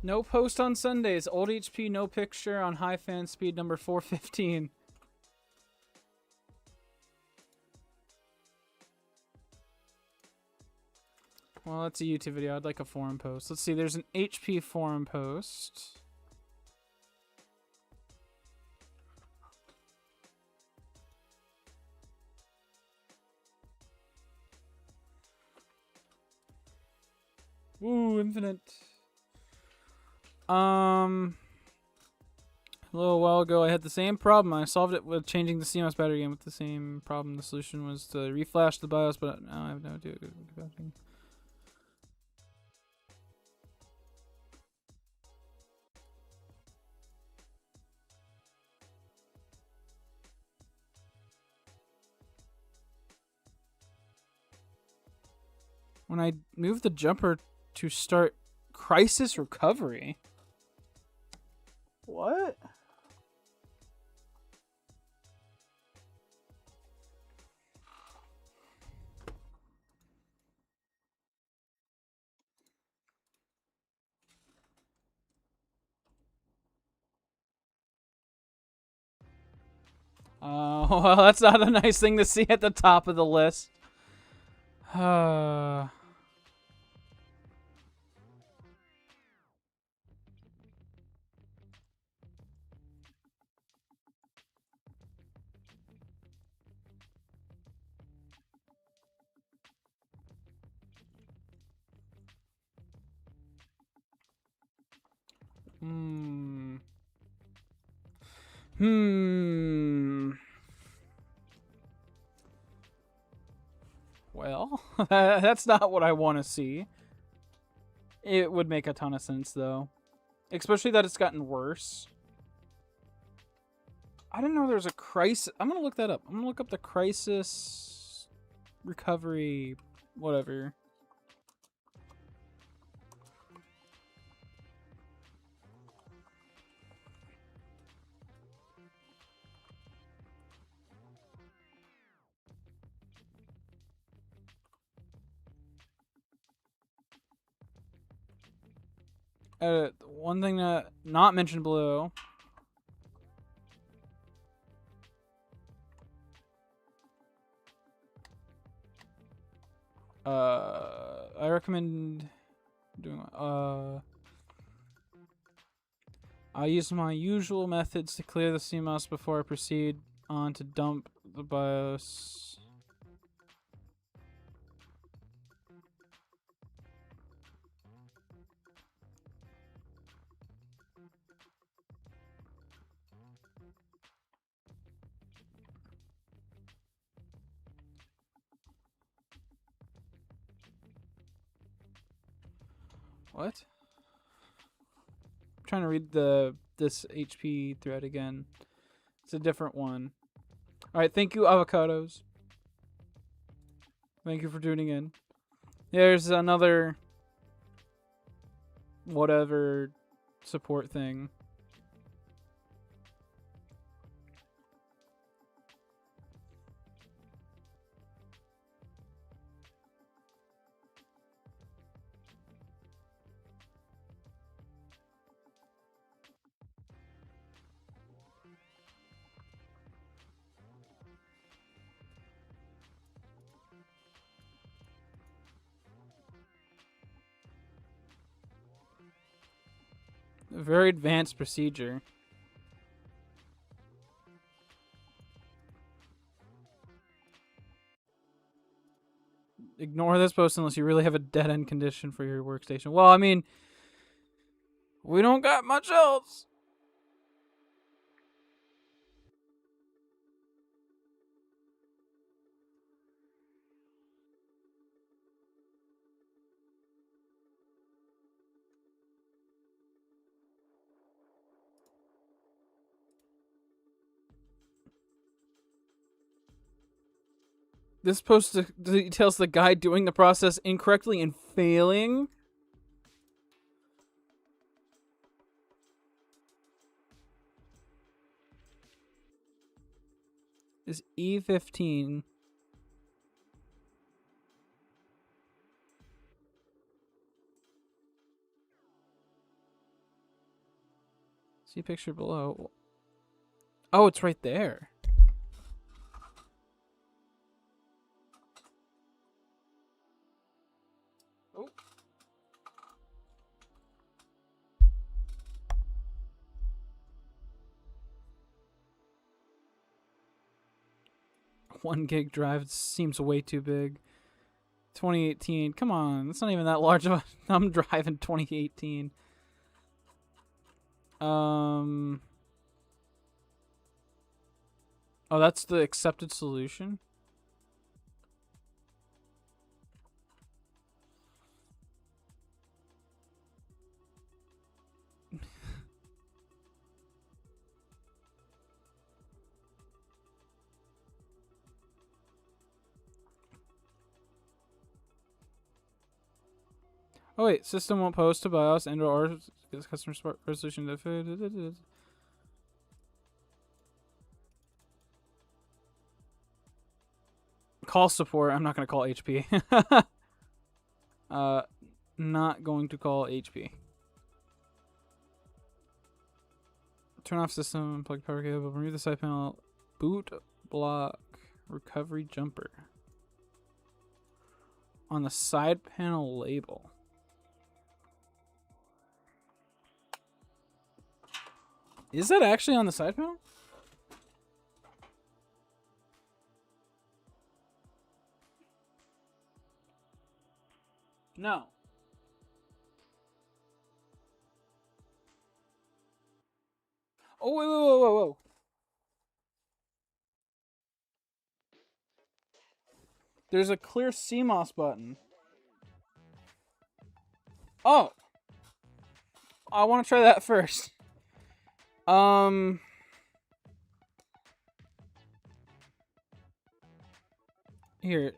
No post on Sundays. Old HP, no picture on high fan speed number 415. Well, that's a YouTube video. I'd like a forum post. Let's see. There's an HP forum post. Ooh, infinite. A little while ago, I had the same problem. I solved it with changing the CMOS battery again with the same problem. The solution was to reflash the BIOS, but now I have no idea about it. When I moved the jumper to start crisis recovery. What? Oh, well, that's not a nice thing to see at the top of the list. Well, that's not what I want to see. It would make a ton of sense, though. Especially that it's gotten worse. I didn't know there was a crisis. I'm going to look that up. I'm going to look up the crisis recovery whatever. One thing that not mentioned below. I recommend doing. I use my usual methods to clear the CMOS before I proceed on to dump the BIOS. What? I'm trying to read this HP thread again. It's a different one. Alright, thank you, avocados. Thank you for tuning in. There's another whatever support thing. A very advanced procedure. Ignore this post unless you really have a dead-end condition for your workstation. Well, I mean, we don't got much else. This post details the guy doing the process incorrectly and failing. Is E15. See picture below. Oh, it's right there. Oh. One gig drive seems way too big. 2018. Come on, it's not even that large of a thumb drive in 2018. Oh, that's the accepted solution? Oh wait, system won't post to BIOS and or customer support resolution. Call support. I'm not gonna call HP. Not going to call HP. Turn off system, plug power cable, remove the side panel, boot block, recovery jumper. On the side panel label. Is that actually on the side panel? No. Oh, whoa. There's a clear CMOS button. Oh. I want to try that first. Here.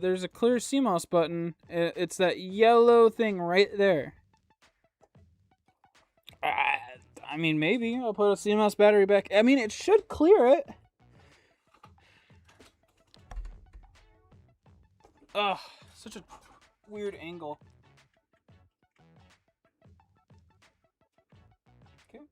There's a clear CMOS button. It's that yellow thing right there. I mean, maybe. I'll put a CMOS battery back. I mean, it should clear it. Ugh, such a weird angle. Okay.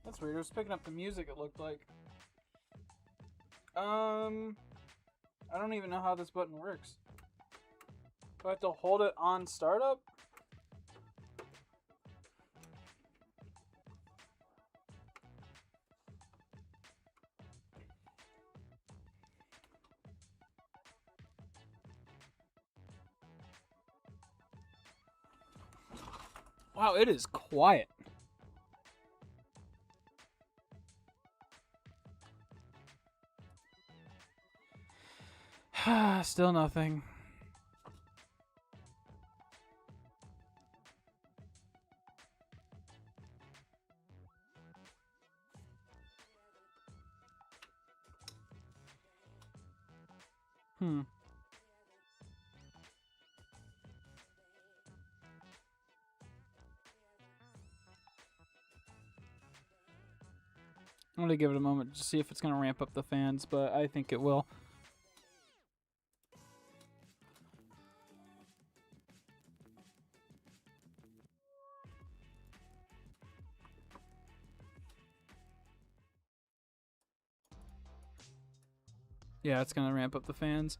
That's weird. It was picking up the music, it looked like. I don't even know how this button works. Do I have to hold it on startup? Wow, it is quiet. Still nothing. I'm gonna give it a moment to see if it's gonna ramp up the fans, but I think it will. Yeah, it's gonna ramp up the fans.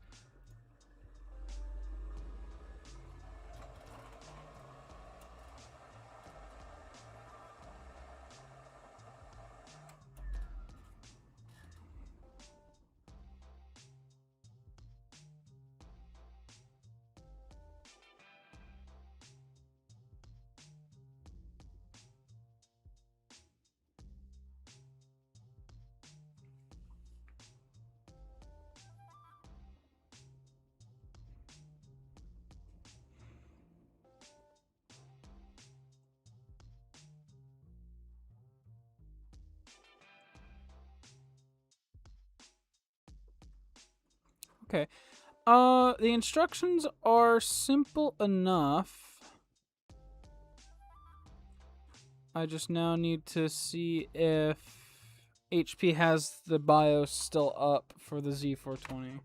Okay. The instructions are simple enough. I just now need to see if HP has the BIOS still up for the Z420.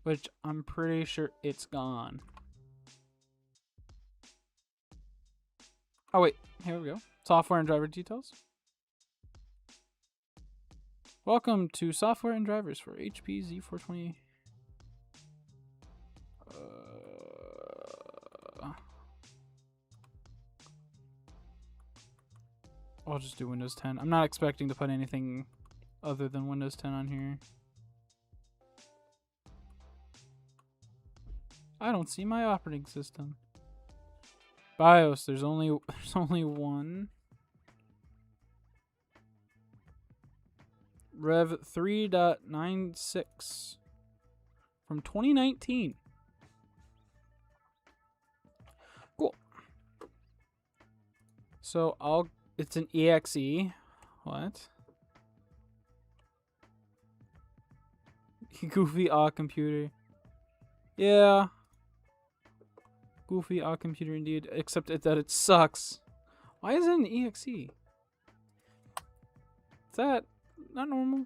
Which I'm pretty sure it's gone. Oh wait, here we go. Software and driver details. Welcome to software and drivers for HP Z420. I'll just do Windows 10. I'm not expecting to put anything other than Windows 10 on here. I don't see my operating system. BIOS, there's only one. Rev 3.96 from 2019. Cool. So it's an EXE. What? Goofy computer. Yeah. Goofy computer indeed, except that it sucks. Why is it an EXE? Is that not normal?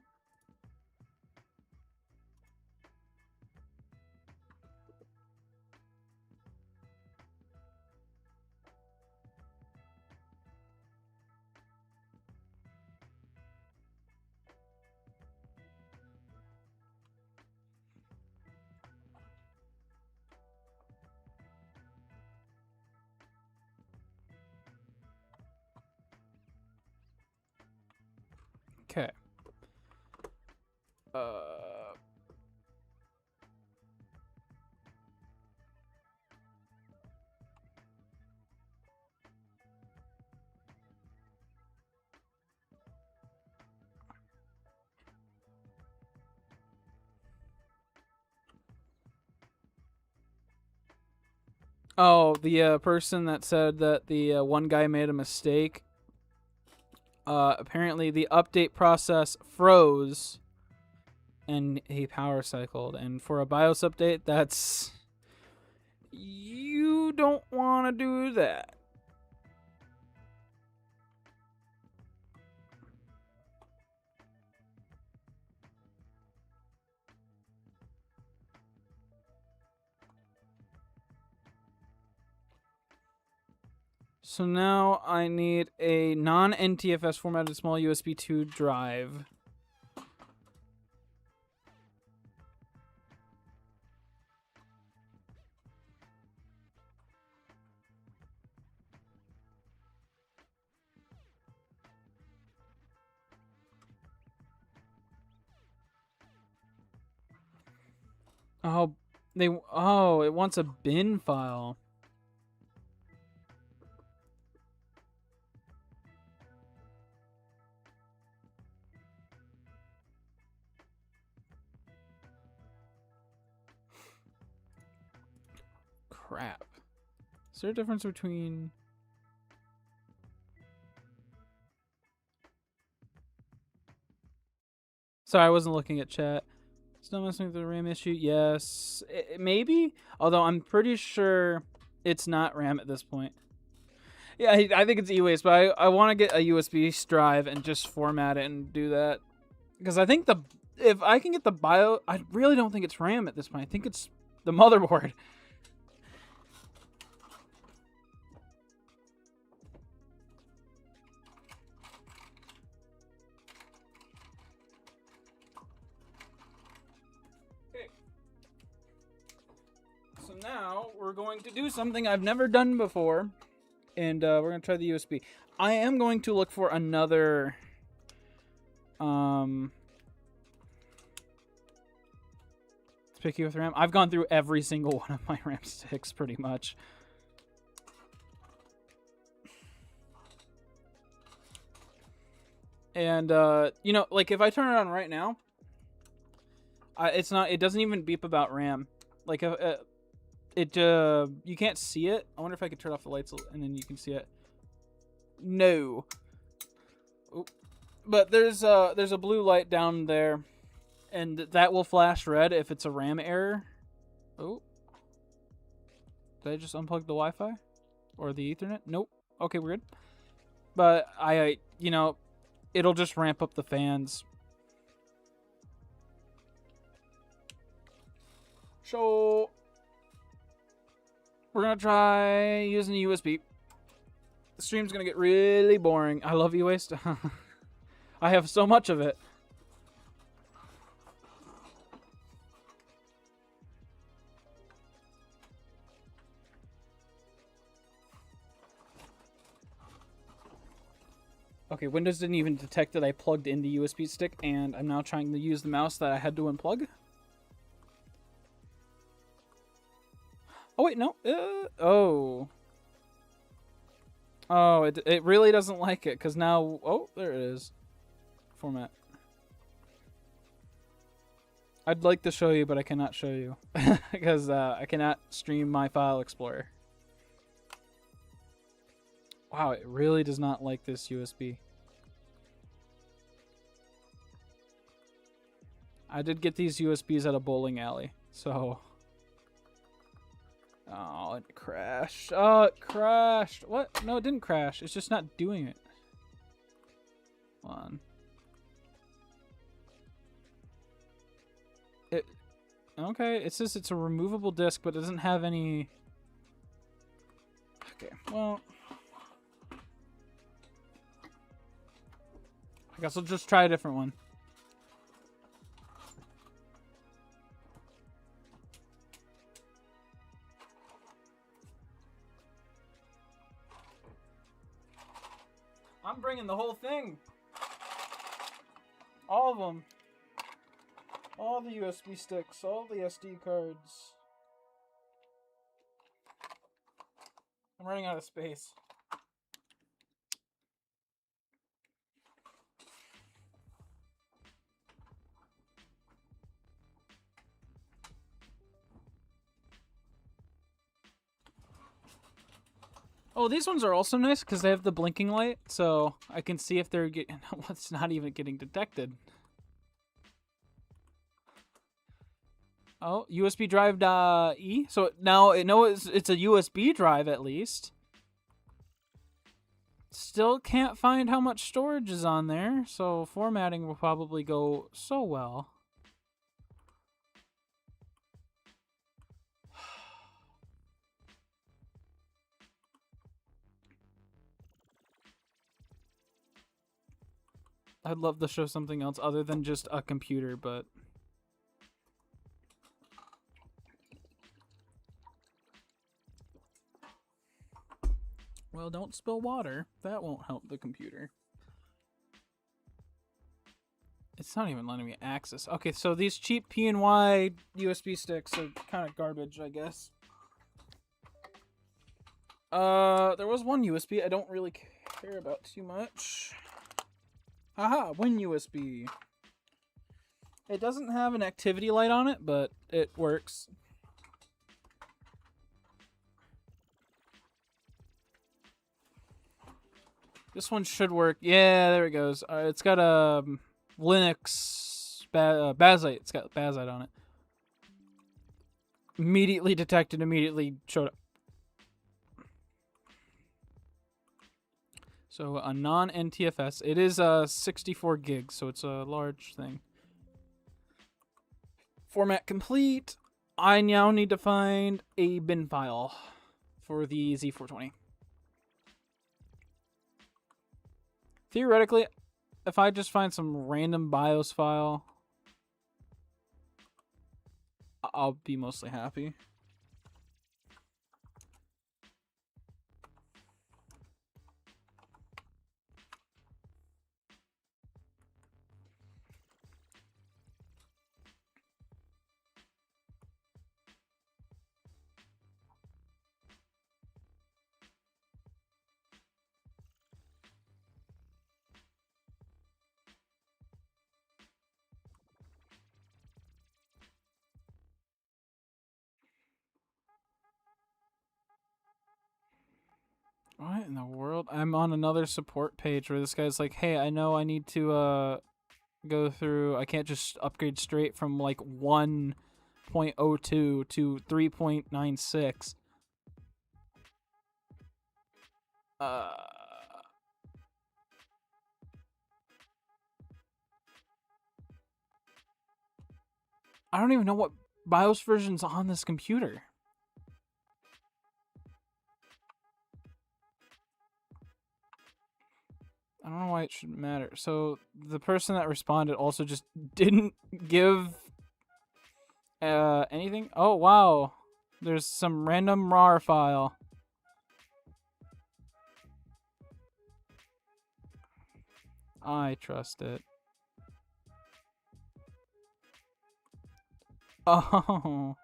Okay. Oh, the person that said that the one guy made a mistake. Apparently the update process froze and he power cycled. And for a BIOS update, that's... You don't want to do that. So now I need a non-NTFS formatted small USB 2 drive. Oh, it wants a bin file. Crap. Is there a difference between... Sorry, I wasn't looking at chat. Still messing with the RAM issue? Yes. Maybe? Although I'm pretty sure it's not RAM at this point. Yeah, I think it's e-waste, but I want to get a USB drive and just format it and do that. Because I think if I can get the BIOS... I really don't think it's RAM at this point. I think it's the motherboard. So now we're going to do something I've never done before, and we're going to try the USB. I am going to look for another picky with RAM. I've gone through every single one of my RAM sticks pretty much. And you know, like if I turn it on right now, it doesn't even beep about RAM. Like you can't see it. I wonder if I could turn off the lights and then you can see it. No. Oop. But there's a blue light down there, and that will flash red if it's a RAM error. Oh. Did I just unplug the Wi-Fi? Or the Ethernet? Nope. Okay, we're good. But you know, it'll just ramp up the fans. So we're gonna try using a USB. The stream's gonna get really boring. I love e-waste. I have so much of it. Okay, Windows didn't even detect that I plugged in the USB stick, and I'm now trying to use the mouse that I had to unplug. Oh, wait, no. Oh, it really doesn't like it, because now... Oh, there it is. Format. I'd like to show you, but I cannot show you, because I cannot stream my file explorer. Wow, it really does not like this USB. I did get these USBs at a bowling alley, so... Oh, it crashed. Oh, it crashed. What? No, it didn't crash. It's just not doing it. Hold on. Okay, it says it's a removable disc, but it doesn't have any... Okay, well... I guess I'll just try a different one. I'm bringing the whole thing. All of them. All the USB sticks, all the SD cards. I'm running out of space. Oh, these ones are also nice because they have the blinking light, so I can see if they're getting... Well, it's not even getting detected. Oh, USB drive E. So now it knows it's a USB drive at least. Still can't find how much storage is on there, so formatting will probably go so well. I'd love to show something else other than just a computer, but... Well, don't spill water. That won't help the computer. It's not even letting me access. Okay, so these cheap PNY USB sticks are kind of garbage, I guess. There was one USB I don't really care about too much. Haha, WinUSB. It doesn't have an activity light on it, but it works. This one should work. Yeah, there it goes. It's got a Linux Bazzite. It's got Bazzite on it. Immediately detected, immediately showed up. So a non-NTFS. It is 64 gigs, so it's a large thing. Format complete. I now need to find a bin file for the Z420. Theoretically, if I just find some random BIOS file, I'll be mostly happy. What in the world? I'm on another support page where this guy's like, hey, I know I need to go through. I can't just upgrade straight from like 1.02 to 3.96. I don't even know what BIOS version's on this computer. I don't know why it should matter. So the person that responded also just didn't give anything. Oh wow, there's some random RAR file. I trust it. Oh.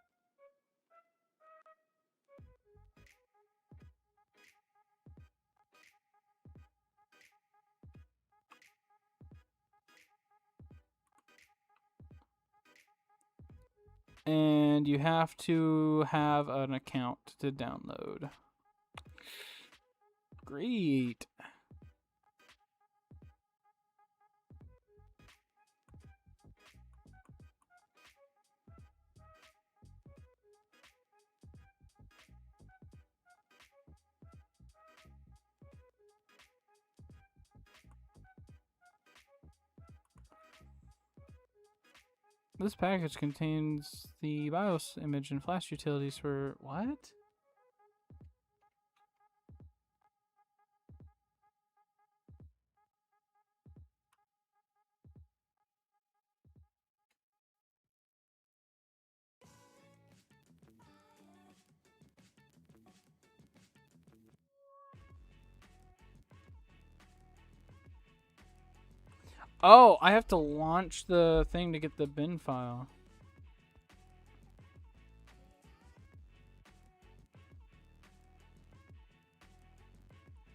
And you have to have an account to download. Great. This package contains the BIOS image and flash utilities for what? Oh, I have to launch the thing to get the bin file.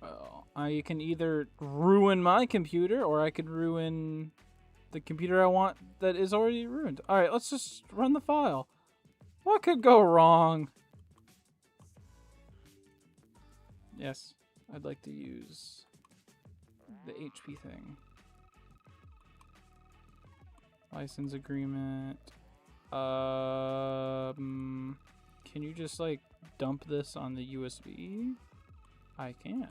Well, I can either ruin my computer or I could ruin the computer I want that is already ruined. Alright, let's just run the file. What could go wrong? Yes, I'd like to use the HP thing. License agreement. Can you just like dump this on the USB? I can.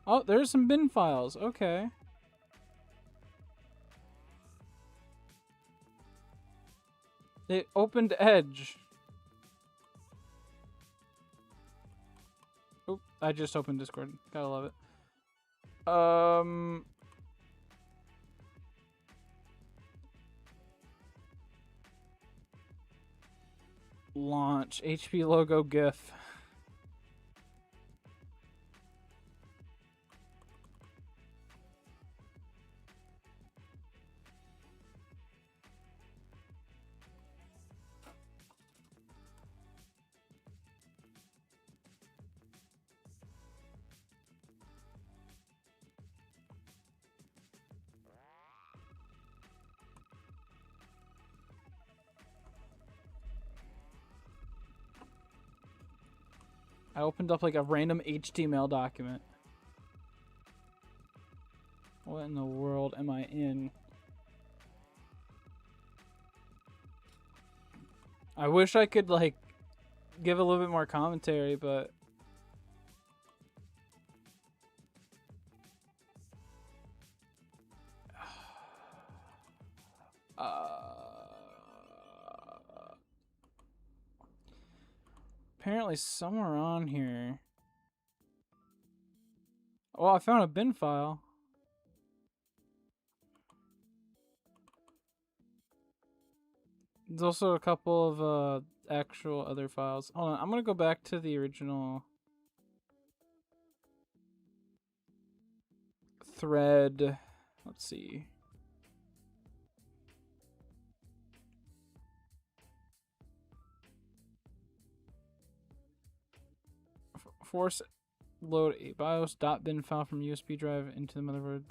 Oh, there's some bin files. Okay. It opened Edge. Oop, I just opened Discord. Gotta love it. Launch HP logo GIF. I opened up like a random HTML document. What in the world am I in? I wish I could like give a little bit more commentary, but apparently somewhere on here. Oh, I found a bin file. There's also a couple of actual other files. Hold on, I'm gonna go back to the original thread. Let's see. Force load a BIOS.bin file from USB drive into the motherboard.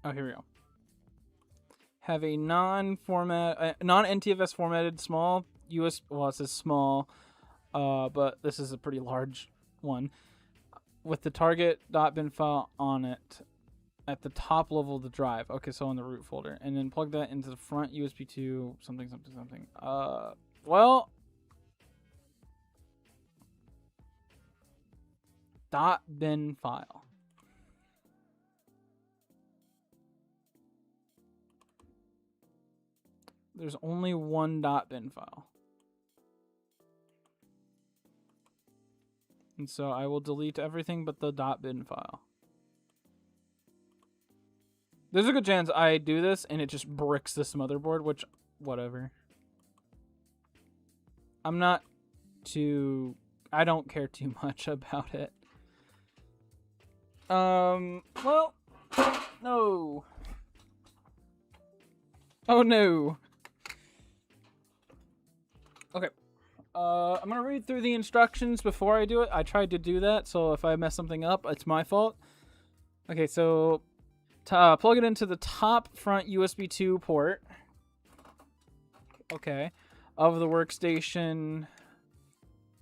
Oh, here we go. Have a non-NTFS formatted small USB. Well, it says small, but this is a pretty large one with the target.bin file on it at the top level of the drive. Okay, so in the root folder, and then plug that into the front USB to something. Well, .bin file. There's only one .bin file. And so I will delete everything but the .bin file. There's a good chance I do this and it just bricks this motherboard, which, whatever. I don't care too much about it. Well, no. Oh no. Okay. I'm gonna read through the instructions before I do it. I tried to do that, so if I mess something up, it's my fault. Okay, so plug it into the top front USB 2 port. Okay. Of the workstation.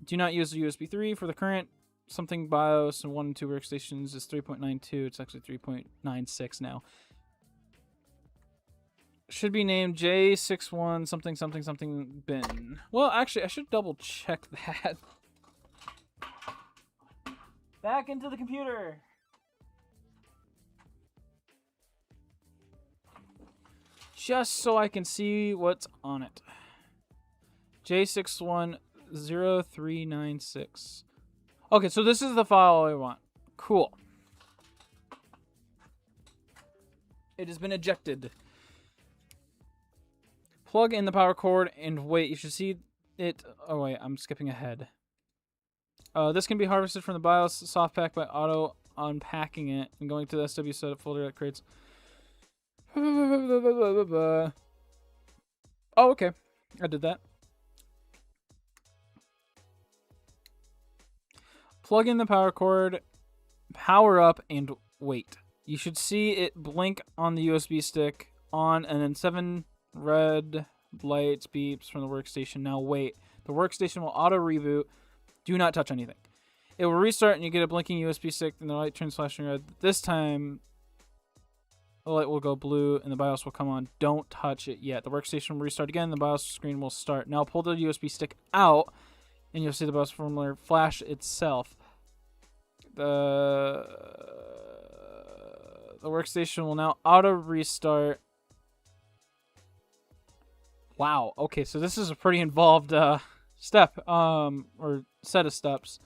Do not use the USB 3 for the current something BIOS and 1 and 2 workstations is 3.92. It's actually 3.96 now. Should be named J61 something something something bin. Well, actually, I should double check that. Back into the computer. Just so I can see what's on it. J610396. Okay, so this is the file I want. Cool. It has been ejected. Plug in the power cord and wait. You should see it. Oh, wait. I'm skipping ahead. This can be harvested from the BIOS soft pack by auto unpacking it and going to the SW setup folder that creates. Oh, okay. I did that. Plug in the power cord, power up, and wait. You should see it blink on the USB stick on, and then 7 red lights beeps from the workstation. Now wait. The workstation will auto reboot. Do not touch anything. It will restart and you get a blinking USB stick and the light turns flashing red. This time the light will go blue and the BIOS will come on. Don't touch it yet. The workstation will restart again. The BIOS screen will start. Now pull the USB stick out and you'll see the BIOS firmware flash itself. The workstation will now auto restart. Wow. Okay, so this is a pretty involved step, or set of steps.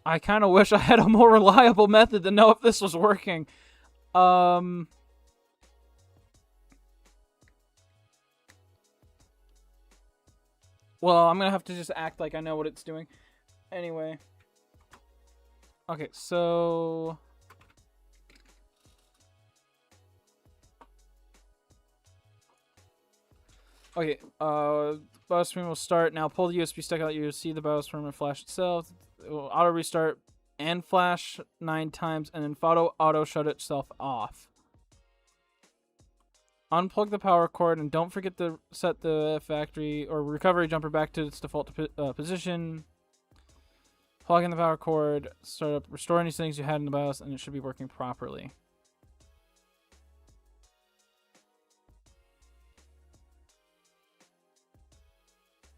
I kind of wish I had a more reliable method to know if this was working. Well, I'm gonna have to just act like I know what it's doing. Anyway. Okay, so Okay, bioscreen will start. Now pull the USB stick out. You'll see the bioscreen and flash itself. It will auto restart and flash 9 times, and then auto shut itself off. Unplug the power cord, and don't forget to set the factory or recovery jumper back to its default position. Plug in the power cord, start up, restore any settings you had in the BIOS, and it should be working properly.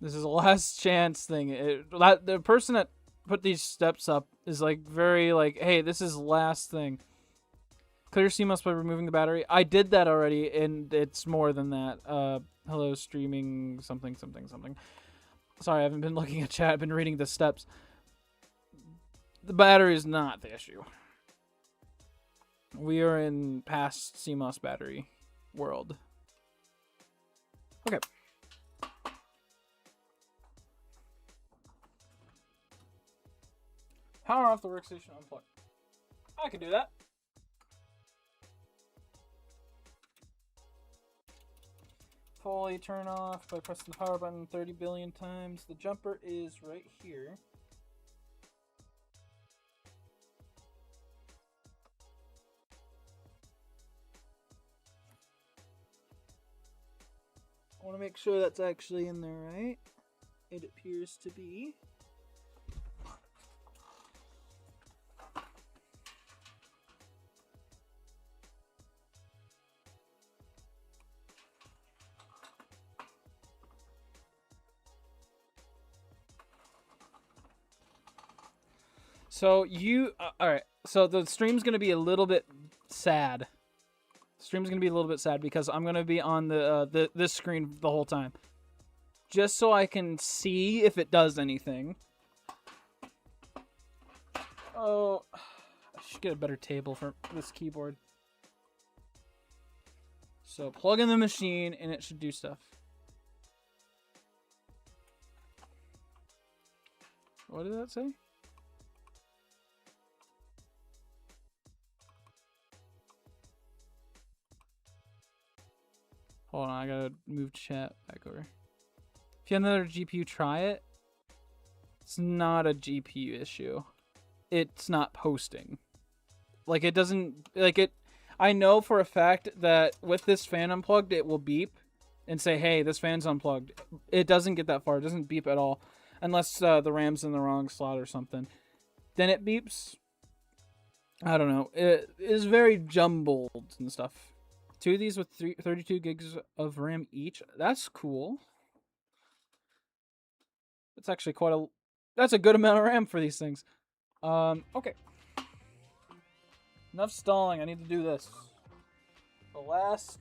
This is a last chance thing. The person that put these steps up is like very like, hey, this is last thing. Clear CMOS by removing the battery. I did that already, and it's more than that. Hello, streaming something. Sorry, I haven't been looking at chat. I've been reading the steps. The battery is not the issue. We are in past CMOS battery world. Okay. Power off the workstation, unplug. I can do that. Fully turn off by pressing the power button 30 billion times. The jumper is right here. I want to make sure that's actually in there, right? It appears to be. So all right. So the stream's gonna be a little bit sad. Stream's gonna be a little bit sad because I'm gonna be on this screen the whole time, just so I can see if it does anything. Oh, I should get a better table for this keyboard. So plug in the machine and it should do stuff. What did that say? Hold on, I gotta move chat back over. If you have another GPU, try it. It's not a GPU issue. It's not posting. Like, it doesn't... Like, it... I know for a fact that with this fan unplugged, it will beep and say, hey, this fan's unplugged. It doesn't get that far. It doesn't beep at all. Unless the RAM's in the wrong slot or something. Then it beeps. I don't know. It is very jumbled and stuff. 2 of these with 32 gigs of RAM each. That's cool. It's actually that's a good amount of RAM for these things. Okay. Enough stalling. I need to do this. The last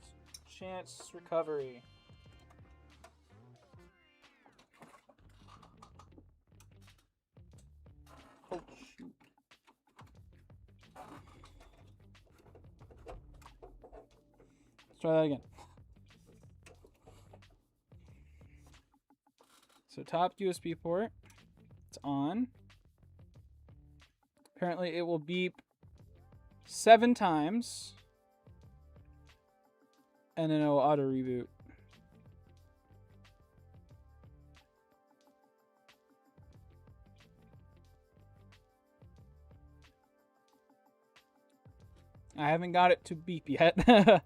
chance recovery. Oh, shoot. Let's try that again. So top USB port, it's on. Apparently it will beep 7 times. And then it will auto reboot. I haven't got it to beep yet.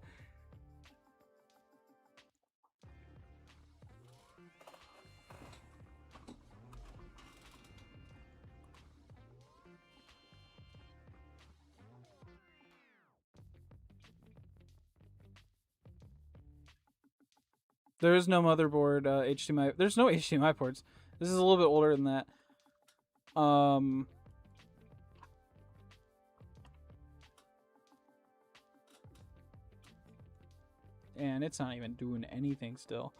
There is no motherboard HDMI. There's no HDMI ports. This is a little bit older than that. And it's not even doing anything still.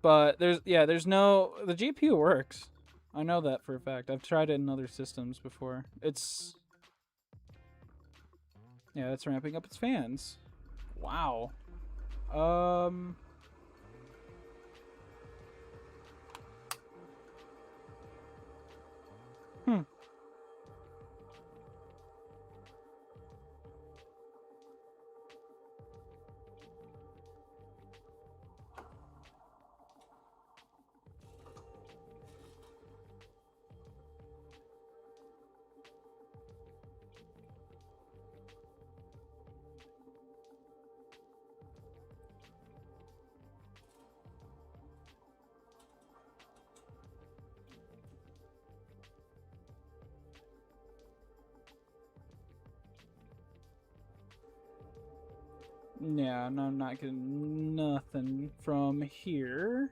But there's no... The GPU works. I know that for a fact. I've tried it in other systems before. It's... Yeah, it's ramping up its fans. Wow. Yeah, no, I'm not getting nothing from here.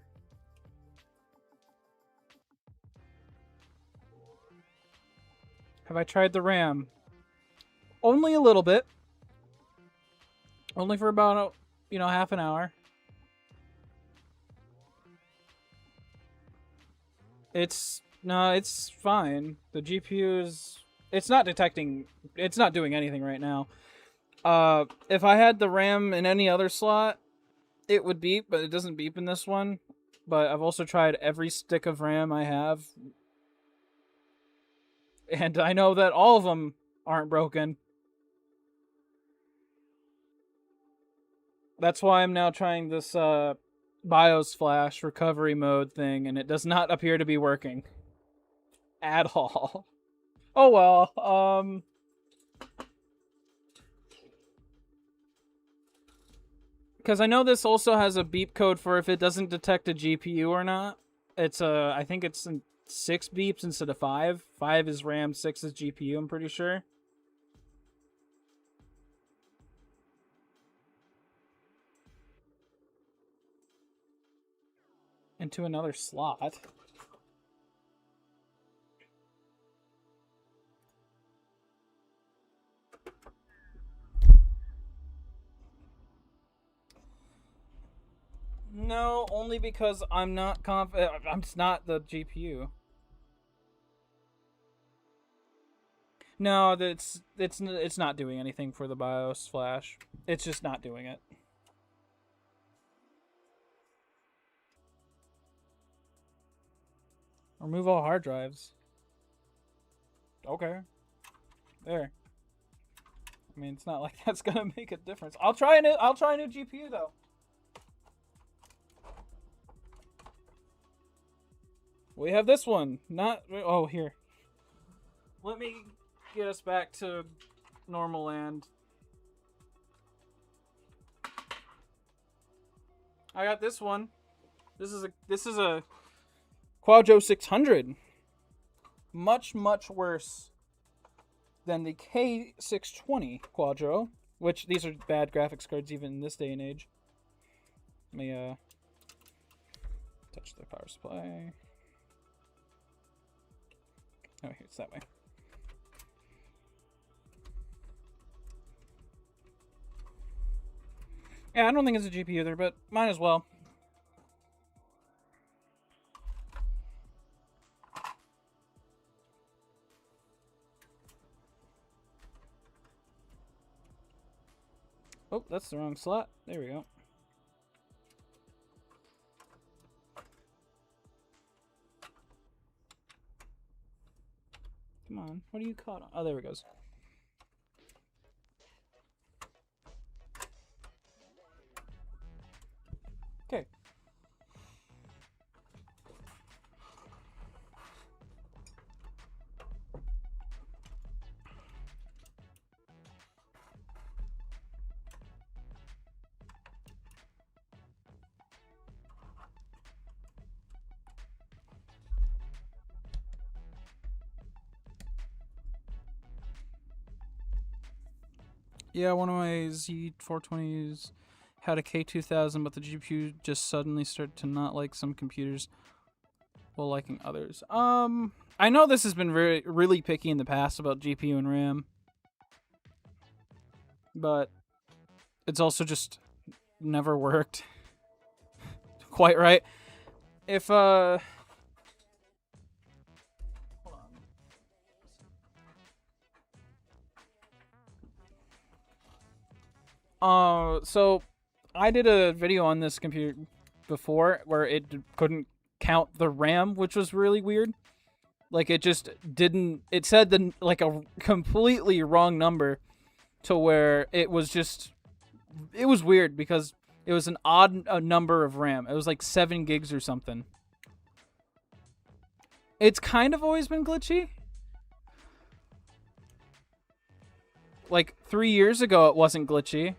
Have I tried the RAM? Only a little bit. Only for about, half an hour. It's fine. The GPU is it's not detecting it's not doing anything right now. If I had the RAM in any other slot, it would beep, but it doesn't beep in this one. But I've also tried every stick of RAM I have, and I know that all of them aren't broken. That's why I'm now trying this BIOS flash recovery mode thing, and it does not appear to be working at all. Oh well. Because I know this also has a beep code for if it doesn't detect a GPU or not. I think it's 6 beeps instead of 5. 5 is RAM, 6 is GPU, I'm pretty sure. Into another slot. No, only because I'm not confident. It's not the GPU. No, it's not doing anything for the BIOS flash. It's just not doing it. Remove all hard drives. Okay. There. I mean, it's not like that's gonna make a difference. I'll try a new GPU though. We have this one. Here. Let me get us back to normal land. I got this one. This is a Quadro 600. Much worse than the K620 Quadro, which these are bad graphics cards even in this day and age. Let me touch the power supply. Oh, here, it's that way. Yeah, I don't think it's a GPU either, but might as well. Oh, that's the wrong slot. There we go. Come on. What are you caught on? Oh, there it goes. Okay. Yeah, one of my Z420s had a K2000, but the GPU just suddenly started to not like some computers while liking others. I know this has been really picky in the past about GPU and RAM, but it's also just never worked quite right. If hold on. So I did a video on this computer before where it couldn't count the RAM, which was really weird. Like it just didn't. It said a completely wrong number, to where it was weird because it was an odd number of RAM. It was like 7 gigs or something. It's kind of always been glitchy. Like 3 years ago, it wasn't glitchy,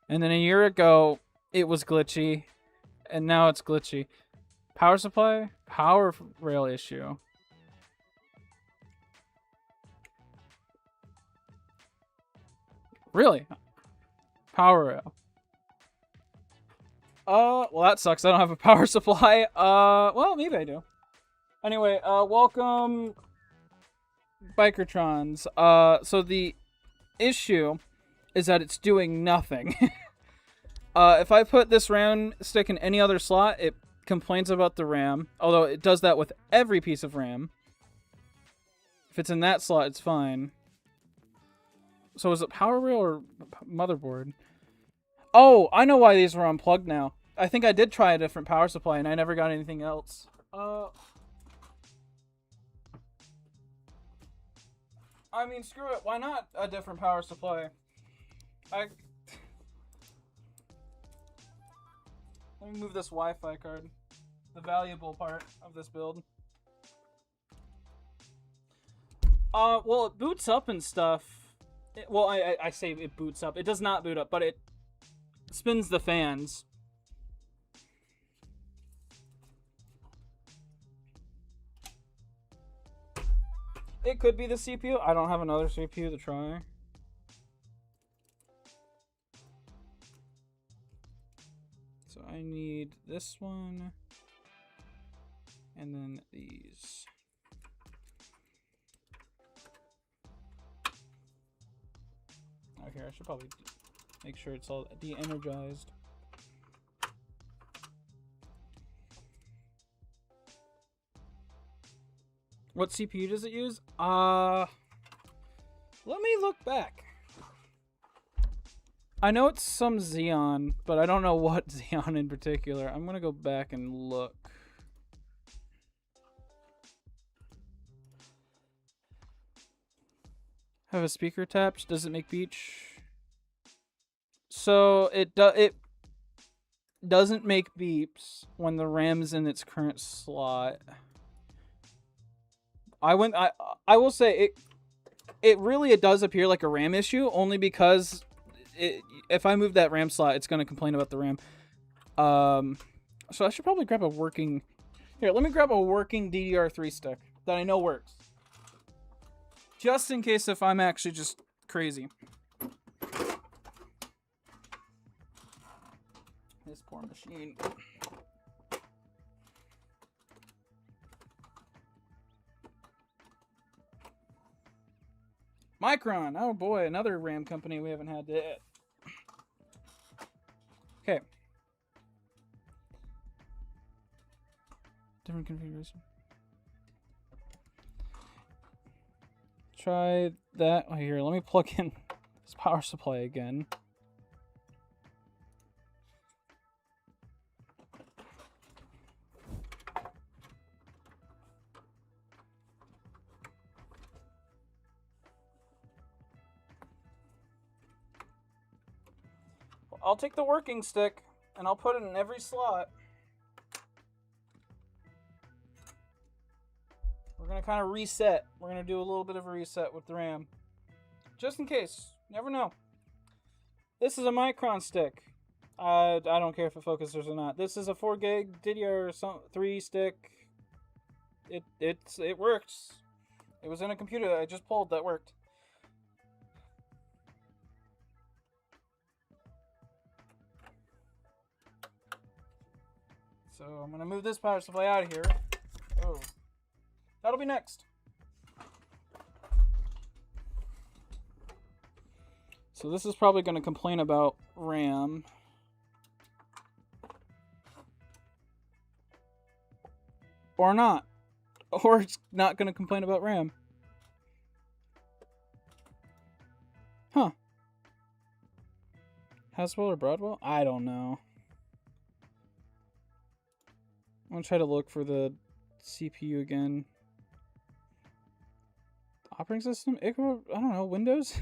and then a year ago, it was glitchy, and now it's glitchy. Power supply, power rail issue. Really? Power rail. Well, that sucks. I don't have a power supply. Well, maybe I do. Anyway, welcome, Bikertrons. So the issue is that it's doing nothing. If I put this RAM stick in any other slot, it complains about the RAM. Although it does that with every piece of RAM. If it's in that slot, it's fine. So is it power rail or motherboard? Oh, I know why these were unplugged now. I think I did try a different power supply and I never got anything else. I mean, screw it. Why not a different power supply? Let me move this Wi-Fi card. The valuable part of this build. Well, it boots up and stuff. I say it boots up. It does not boot up, but it spins the fans. It could be the CPU. I don't have another CPU to try. So I need this one. And then these. Okay, I should probably make sure it's all de-energized. What CPU does it use? Let me look back. I know it's some Xeon, but I don't know what Xeon in particular. I'm gonna go back and look. Have a speaker tapped. Does it make beach? So it doesn't make beeps when the RAM's in its current slot. I will say it really does appear like a RAM issue only because if I move that RAM slot, it's going to complain about the RAM. So I should probably grab a working... Here, let me grab a working DDR3 stick that I know works. Just in case if I'm actually just crazy. This poor machine. Micron. Oh boy, another RAM company we haven't had yet. Okay. Different configuration. Try that. Oh, here, let me plug in this power supply again. I'll take the working stick and I'll put it in every slot. We're going to kind of reset. We're going to do a little bit of a reset with the RAM. Just in case. Never know. This is a Micron stick. I don't care if it focuses or not. This is a 4 gig DDR3 stick. It works. It was in a computer that I just pulled that worked. So I'm going to move this power supply out of here. Oh. That'll be next. So this is probably going to complain about RAM. Or not. Or it's not going to complain about RAM. Huh. Haswell or Broadwell? I don't know. I'm going to try to look for the CPU again. Operating system? I don't know. Windows?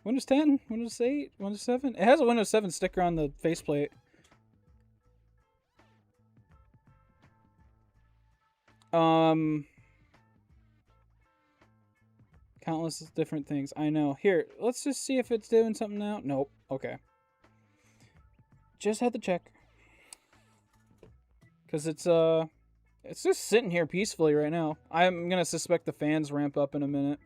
Windows 10? Windows 8? Windows 7? It has a Windows 7 sticker on the faceplate. Countless different things. I know. Here, let's just see if it's doing something now. Nope. Okay. Just had to check. Because it's just sitting here peacefully right now. I'm going to suspect the fans ramp up in a minute.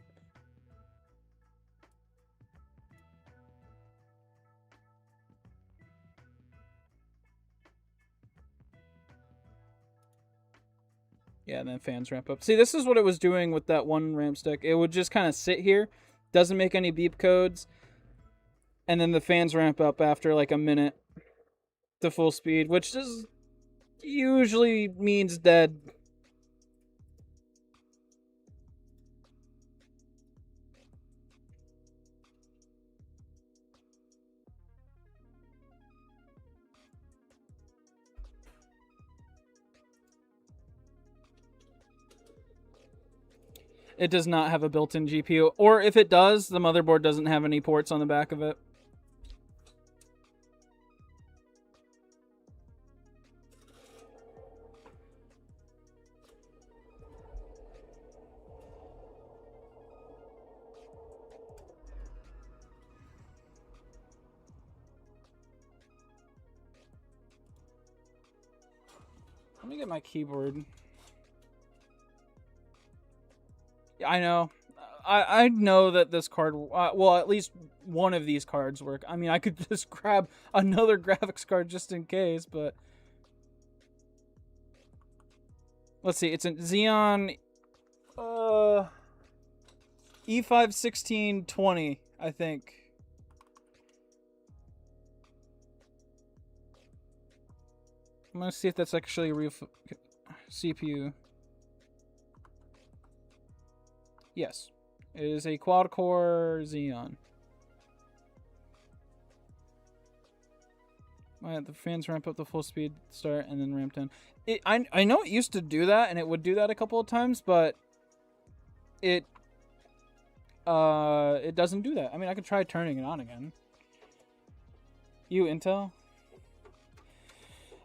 Yeah, and then fans ramp up. See, this is what it was doing with that one ramp stick. It would just kind of sit here, doesn't make any beep codes, and then the fans ramp up after like a minute to full speed, which just usually means dead. It does not have a built-in GPU, or if it does, the motherboard doesn't have any ports on the back of it. Let me get my keyboard. Yeah, I know. I know that this card, well, at least one of these cards work. I mean, I could just grab another graphics card just in case, but let's see. It's a Xeon E5-1620, I think. I'm gonna see if that's actually a real CPU. Yes. It is a quad-core Xeon. The fans ramp up to full speed start and then ramp down. I know it used to do that, and it would do that a couple of times, but it doesn't do that. I mean, I could try turning it on again. You, Intel?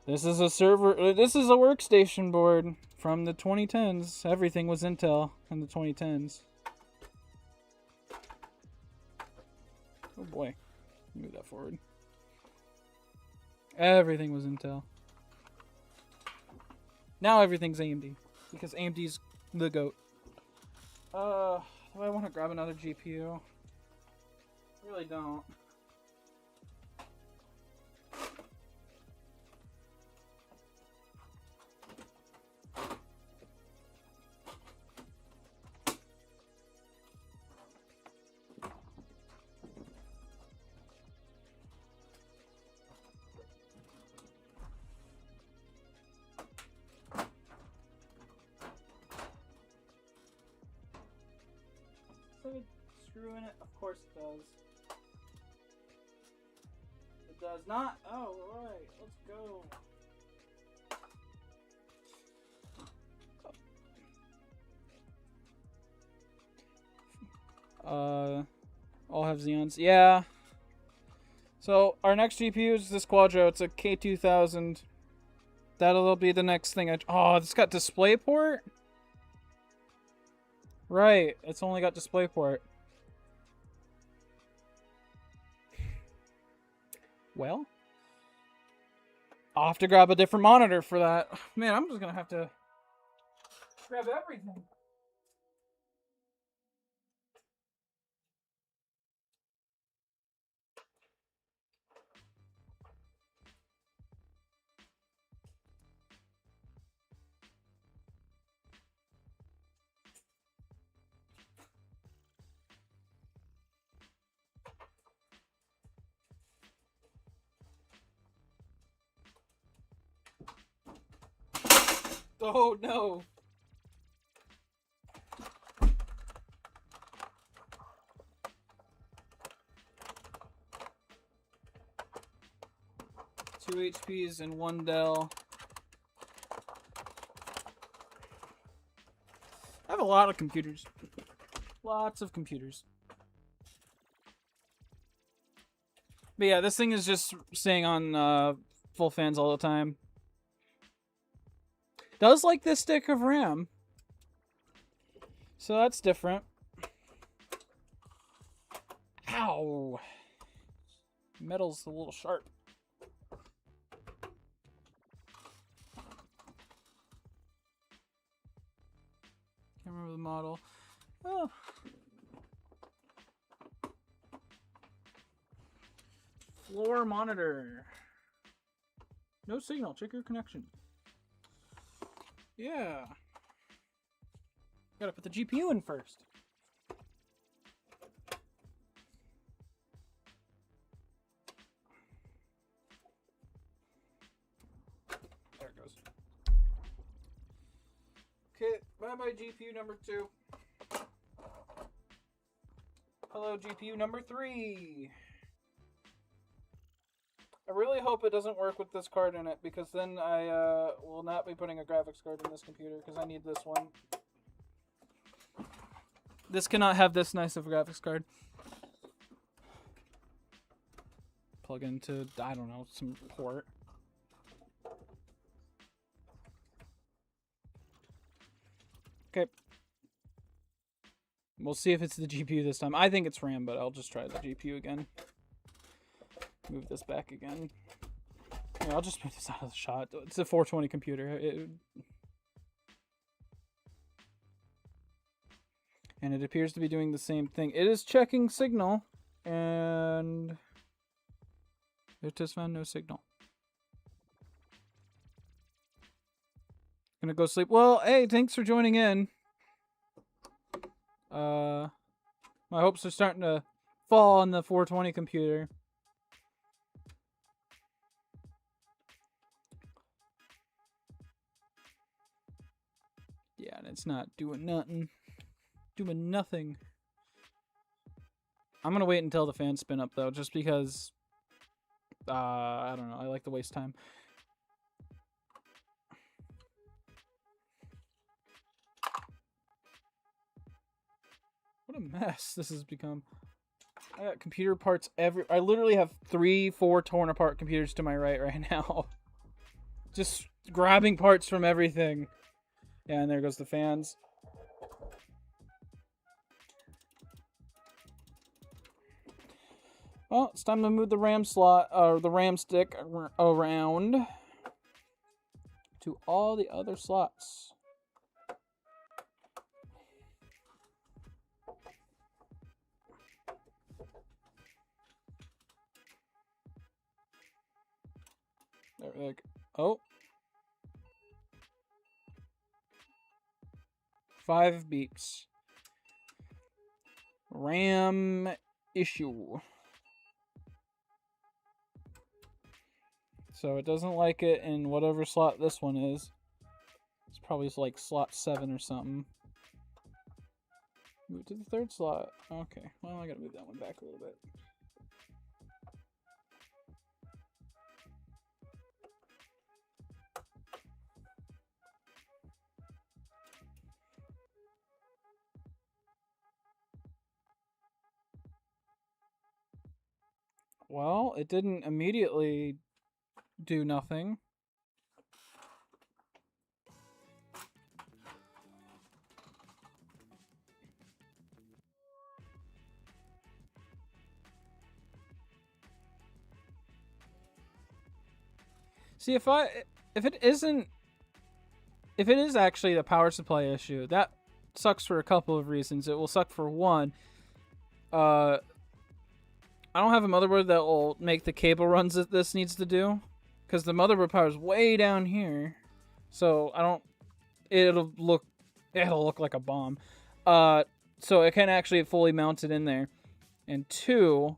This is a server. This is a workstation board from the 2010s. Everything was Intel in the 2010s. Oh boy. Move that forward. Everything was Intel. Now everything's AMD. Because AMD's the GOAT. Do I want to grab another GPU? I really don't. Screw in it? Of course it does. It does not? Oh, alright. Let's go. All have Xeons. Yeah. So, our next GPU is this Quadro. It's a K2000. That'll be the next thing. Oh, it's got DisplayPort? Right. It's only got DisplayPort. Well, I'll have to grab a different monitor for that. Man, I'm just gonna have to grab everything. Oh no. Two HPs and one Dell. I have a lot of computers. Lots of computers. But yeah, this thing is just staying on full fans all the time. Does like this stick of RAM. So that's different. Ow. Metal's a little sharp. Can't remember the model. Oh. Floor monitor. No signal. Check your connection. Yeah. Gotta put the GPU in first. There it goes. Okay, bye-bye GPU number 2. Hello GPU number 3. I really hope it doesn't work with this card in it, because then I will not be putting a graphics card in this computer, because I need this one. This cannot have this nice of a graphics card. Plug into, I don't know, some port. Okay. We'll see if it's the GPU this time. I think it's RAM, but I'll just try the GPU again. Move this back again. Yeah, I'll just move this out of the shot. It's a 420 computer. And it appears to be doing the same thing. It is checking signal, and it just found no signal. Gonna go sleep. Well, hey, thanks for joining in. My hopes are starting to fall on the 420 computer. Yeah, and it's not doing nothing. Doing nothing. I'm gonna wait until the fans spin up, though, just because... I don't know. I like to waste time. What a mess this has become. I got computer parts I literally have 3-4 torn apart computers to my right now. Just grabbing parts from everything. Yeah, and there goes the fans. Well, it's time to move the RAM slot, or the RAM stick around to all the other slots. There, like, oh. 5 beeps. RAM issue. So it doesn't like it in whatever slot this one is. It's probably like slot 7 or something. Move to the 3rd slot. Okay, well, I gotta move that one back a little bit. Well, it didn't immediately do nothing. See, if it is actually the power supply issue, that sucks for a couple of reasons. It will suck for one. I don't have a motherboard that will make the cable runs that this needs to do, because the motherboard power is way down here. So it'll look like a bomb. So it can actually fully mount it in there. And 2,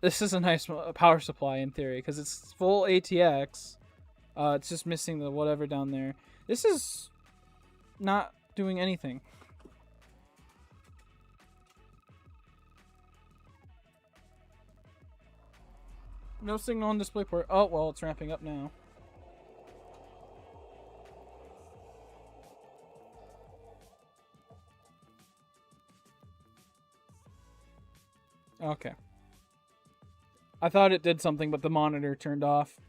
this is a nice power supply in theory, because it's full ATX. It's just missing the whatever down there. This is not doing anything. No signal on DisplayPort. Oh, well, it's ramping up now. Okay. I thought it did something, but the monitor turned off.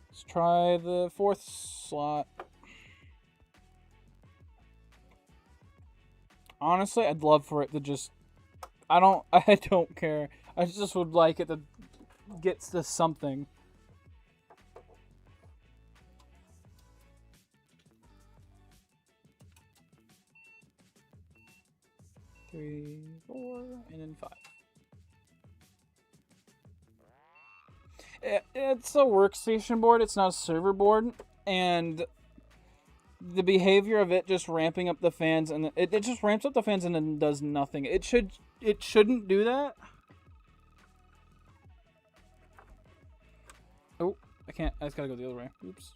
Let's try the 4th slot. Honestly, I'd love for it to just... I don't care. I just would like it to get to something. Three, 4, and then 5. It's a workstation board. It's not a server board, and the behavior of it just ramping up the fans, and it just ramps up the fans and then does nothing. It shouldn't do that. Oh, I can't. I just gotta go the other way. Oops.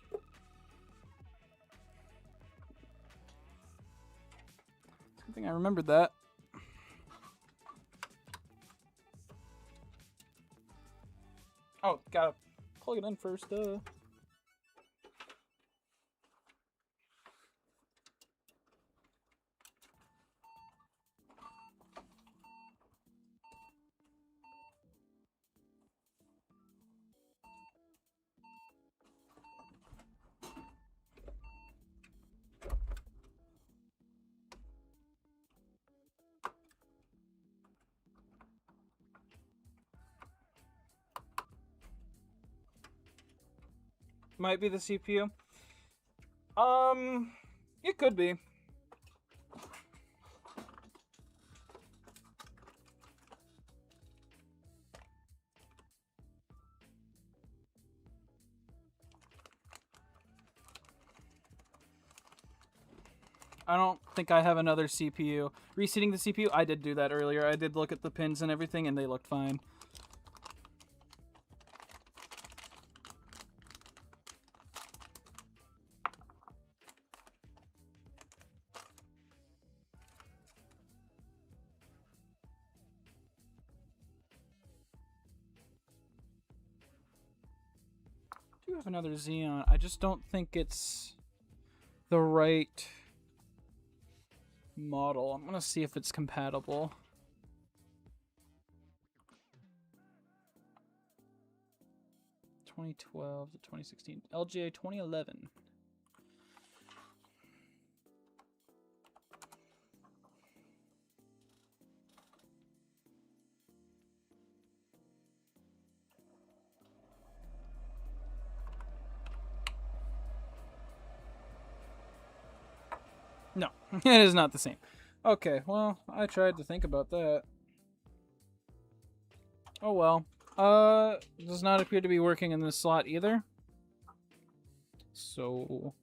Good thing I remembered that. Oh, gotta plug it in first. Might be the CPU. It could be. I don't think I have another CPU. Reseating the CPU, I did do that earlier. I did look at the pins and everything, and they looked fine. I do have another Xeon. I just don't think it's the right model. I'm gonna see if it's compatible. (2012 to 2016) LGA 2011. No, it is not the same. Okay, well, I tried to think about that. Oh well. Does not appear to be working in this slot either. So...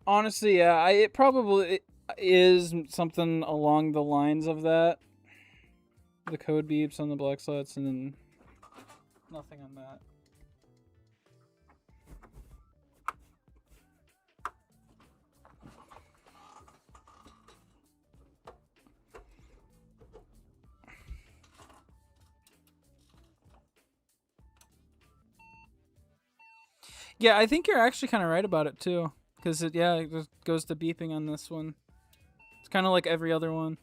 honestly, yeah, it probably is something along the lines of that. The code beeps on the black slots and then nothing on that. Yeah, I think you're actually kind of right about it too, because it just goes to beeping on this one. It's kind of like every other one.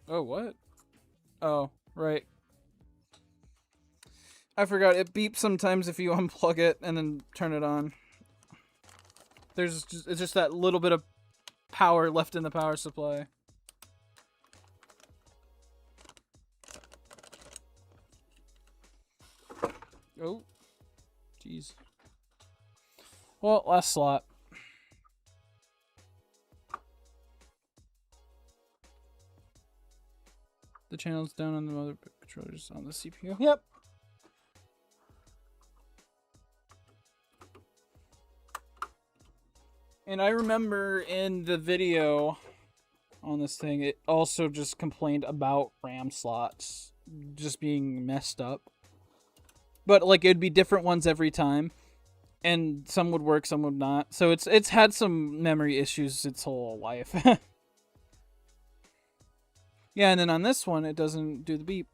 Oh, what? Oh, right. I forgot, it beeps sometimes if you unplug it and then turn it on. It's just that little bit of power left in the power supply. Oh. Jeez. Well, last slot. The channel's down on the mother controllers on the CPU. Yep. And I remember in the video on this thing, it also just complained about RAM slots just being messed up. But like it'd be different ones every time, and some would work, some would not. So it's had some memory issues its whole life. Yeah, and then on this one, it doesn't do the beep.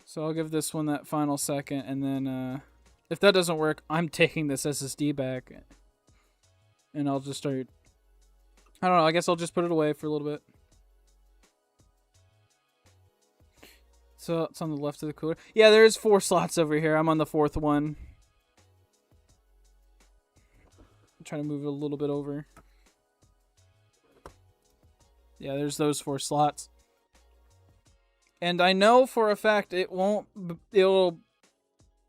So I'll give this one that final second, and then if that doesn't work, I'm taking this SSD back, and I'll just start. I don't know. I guess I'll just put it away for a little bit. So it's on the left of the cooler. Yeah, there's 4 slots over here. I'm on the 4th one. I'm trying to move it a little bit over. Yeah, there's those 4 slots. And I know for a fact it'll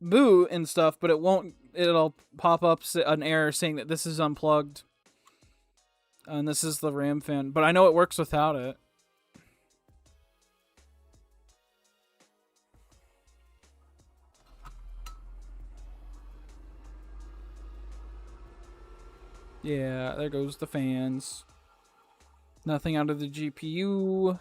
boot and stuff, but it'll pop up an error saying that this is unplugged. And this is the RAM fan. But I know it works without it. Yeah, there goes the fans. Nothing out of the GPU.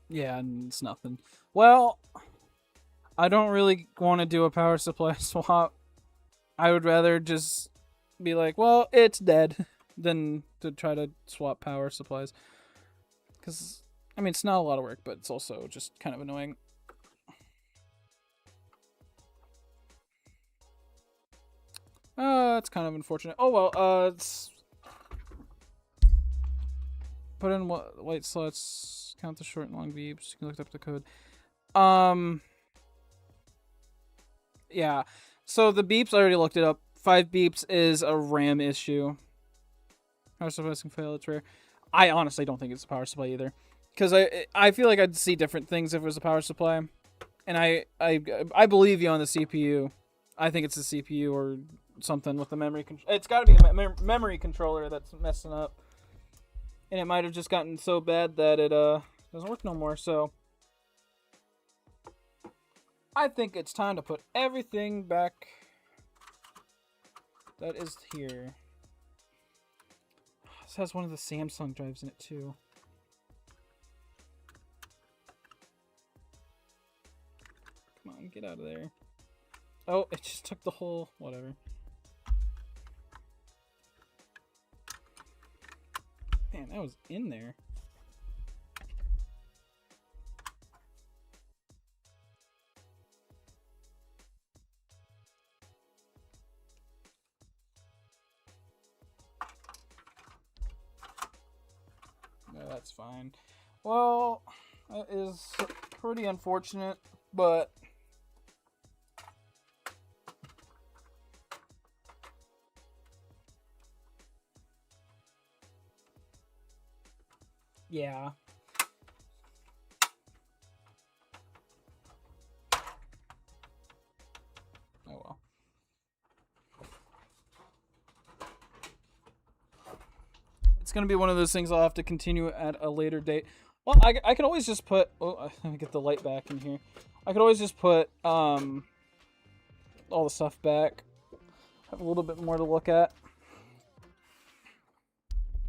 Yeah, it's nothing. Well, I don't really want to do a power supply swap. I would rather just be like, well, it's dead, than to try to swap power supplies. Because, I mean, it's not a lot of work, but it's also just kind of annoying. It's kind of unfortunate. Oh, well, it's... Put in white slots, count the short and long beeps. You can look up the code. Yeah. So the beeps, I already looked it up. 5 beeps is a RAM issue. Power supply can fail, it's rare. I honestly don't think it's a power supply either. Because I feel like I'd see different things if it was a power supply. And I believe you on the CPU. I think it's the CPU or something with the memory. It's got to be the memory controller that's messing up. And it might have just gotten so bad that it doesn't work no more. So I think it's time to put everything back that is here. This has one of the Samsung drives in it too. Come on, get out of there. Oh, it just took the whole... whatever. Man, that was in there. No, that's fine. Well, that is pretty unfortunate, but... yeah. Oh well. It's gonna be one of those things I'll have to continue at a later date. Well, I could always just put... oh, let me get the light back in here. I could always just put all the stuff back. Have a little bit more to look at.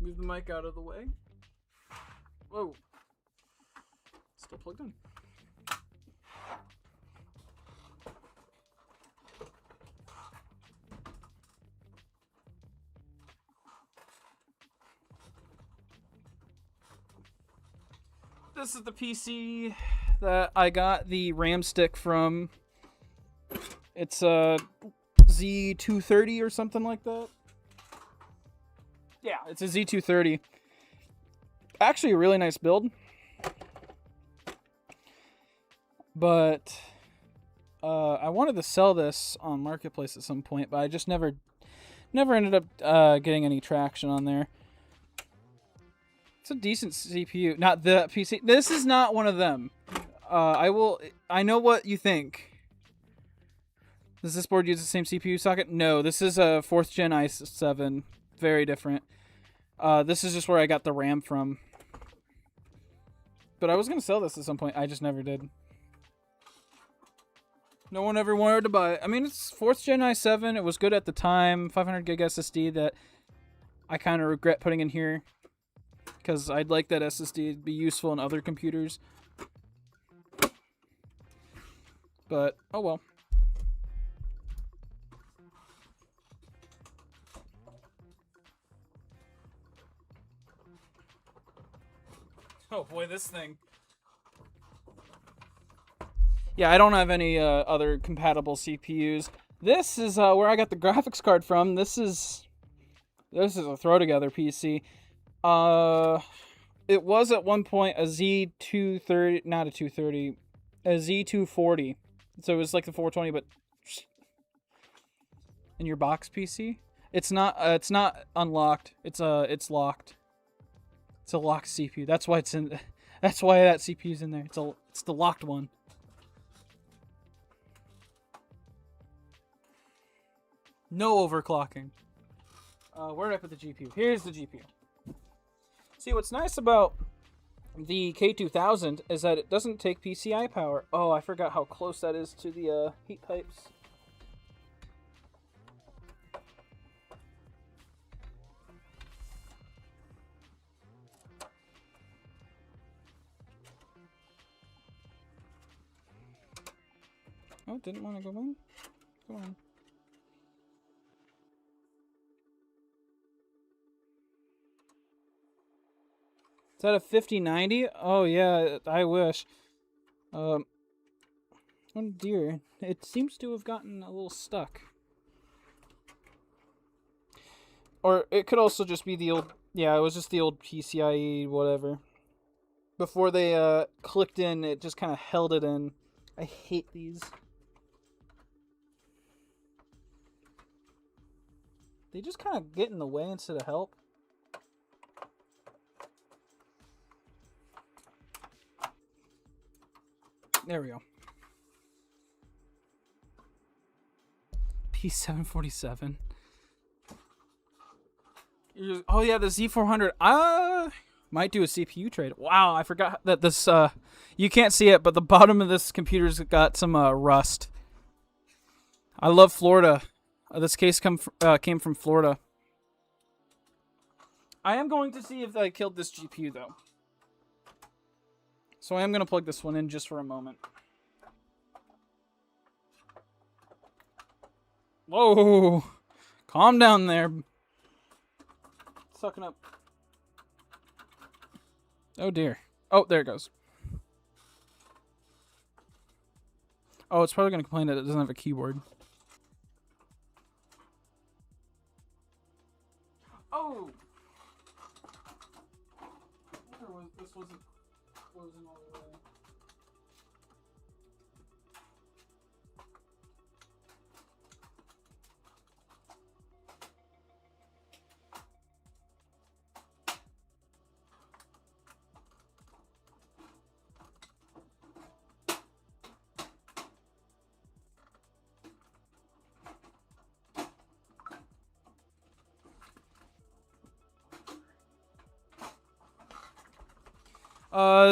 Move the mic out of the way. Whoa. Still plugged in. This is the PC that I got the RAM stick from. It's a Z230 or something like that. Yeah, it's a Z230. Actually a really nice build. But I wanted to sell this on Marketplace at some point, but I just never ended up getting any traction on there. It's a decent CPU. Not the PC. This is not one of them. I know what you think. Does this board use the same CPU socket? No, this is a 4th gen i7. Very different. This is just where I got the RAM from. But I was going to sell this at some point. I just never did. No one ever wanted to buy it. I mean, it's 4th gen i7. It was good at the time. 500 gig SSD that I kind of regret putting in here. Because I'd like that SSD to be useful in other computers. But, oh well. Oh boy, this thing. Yeah, I don't have any other compatible CPUs. This is where I got the graphics card from. This is a throw together PC. Uh, it was at one point a Z230, not a 230, a Z240. So it was like the 420, but in your box PC. It's not. It's not unlocked. It's locked. It's a locked CPU. That's why it's in. That's why that CPU's in there. It's the locked one. No overclocking. Where did I put the GPU? Here's the GPU. See, what's nice about the K2000 is that it doesn't take PCI power. Oh, I forgot how close that is to the heat pipes. Oh, didn't want to go in? Go on. Is that a 5090? Oh, yeah, I wish. Oh dear. It seems to have gotten a little stuck. Or it could also just be the old... Yeah, it was just the old PCIe whatever. Before they clicked in, it just kind of held it in. I hate these. They just kind of get in the way instead of help. There we go. P747. Oh yeah, the Z400. Might do a CPU trade. Wow, I forgot that this. You can't see it, but the bottom of this computer's got some rust. I love Florida. This case came from Florida. I am going to see if I killed this GPU though. So I am going to plug this one in just for a moment. Whoa! Calm down there. Sucking up. Oh dear. Oh, there it goes. Oh, it's probably going to complain that it doesn't have a keyboard. Oh! This wasn't closing all the way.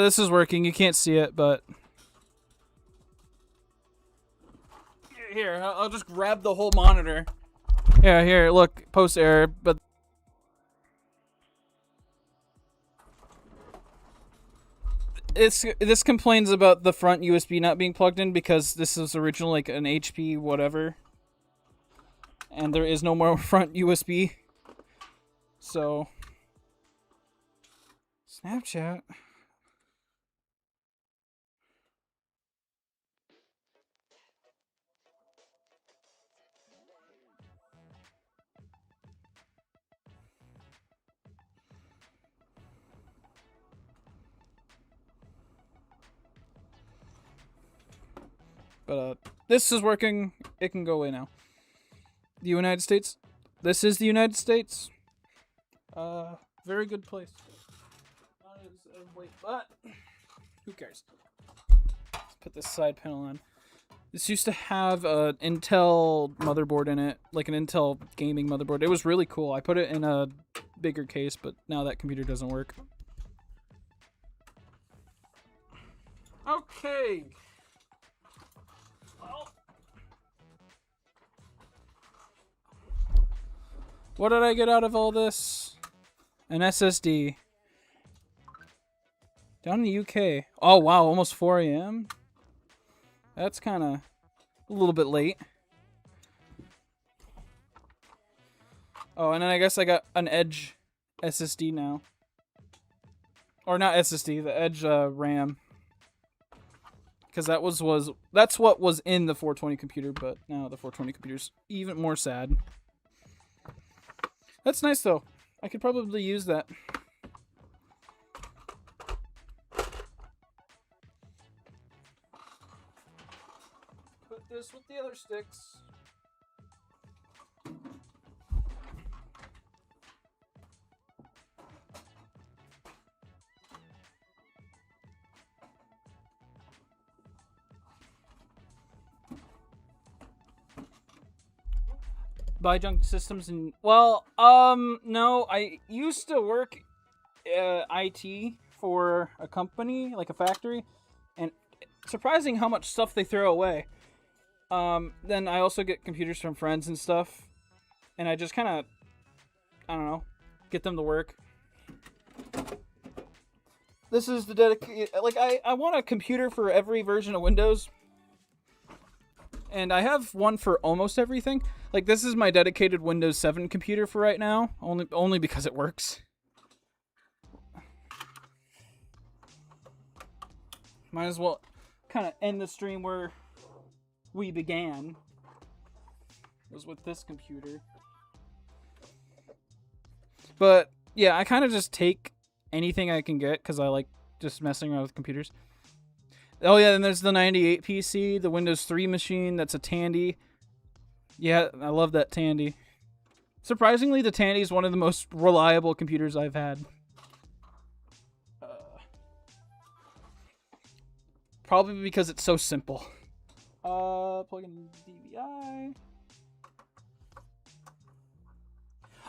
This is working. You can't see it, but here, I'll just grab the whole monitor. Yeah, here, look, post error, but this complains about the front USB not being plugged in because this is originally like an HP whatever, and there is no more front USB. So, Snapchat. But this is working. It can go away now. The United States. This is the United States. Very good place. Not as wait, but who cares? Let's put this side panel on. This used to have an Intel motherboard in it, like an Intel gaming motherboard. It was really cool. I put it in a bigger case, but now that computer doesn't work. Okay. Well, what did I get out of all this? An SSD. Down in the UK. Oh, wow, almost 4 a.m.? That's kind of a little bit late. Oh, and then I guess I got an Edge SSD now. Or not SSD, the Edge RAM. because that's what was in the 420 computer, but now the 420 computer's even more sad. That's nice though. I could probably use that. Put this with the other sticks. Buy junk systems and no, I used to work IT for a company, like a factory, and surprising how much stuff they throw away. Then I also get computers from friends and stuff, and I just kind of, I don't know, get them to work. This is the dedicated, like, I want a computer for every version of Windows, and I have one for almost everything. Like, this is my dedicated Windows 7 computer for right now, only because it works. Might as well kind of end the stream where we began. Was with this computer. But, yeah, I kind of just take anything I can get because I like just messing around with computers. Oh, yeah, then there's the 98 PC, the Windows 3 machine, that's a Tandy. Yeah, I love that Tandy. Surprisingly, the Tandy is one of the most reliable computers I've had. Probably because it's so simple. Plug in DVI.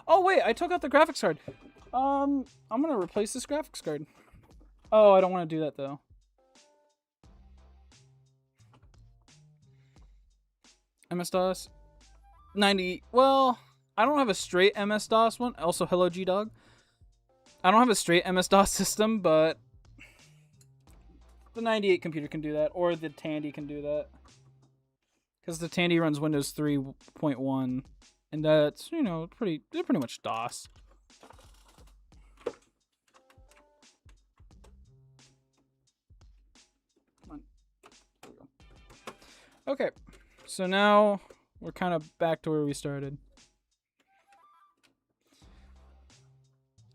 Oh, wait, I took out the graphics card. I'm gonna replace this graphics card. Oh, I don't want to do that, though. MS-DOS. 90. Well, I don't have a straight MS-DOS one. Also, hello, G-Dog. I don't have a straight MS-DOS system, but the 98 computer can do that, or the Tandy can do that. Because the Tandy runs Windows 3.1, and that's, you know, they're pretty much DOS. Come on. There we go. Okay, so now we're kind of back to where we started.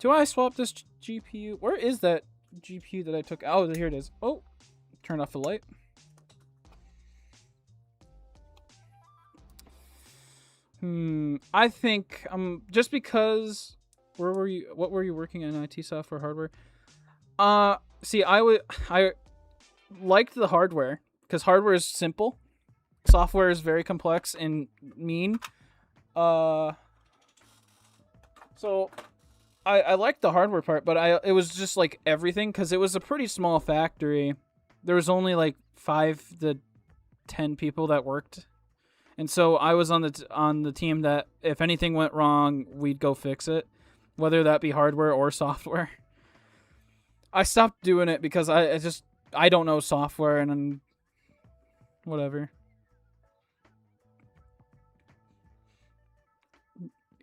Do I swap this GPU? Where is that GPU that I took? Oh, here it is. Oh, turn off the light. I think just because what were you working in IT software hardware? See, I liked the hardware because hardware is simple. Software is very complex and mean. So I liked the hardware part, but it was just like everything because it was a pretty small factory. There was only like 5 to 10 people that worked. And so I was on the team that if anything went wrong, we'd go fix it, whether that be hardware or software. I stopped doing it because I don't know software and whatever.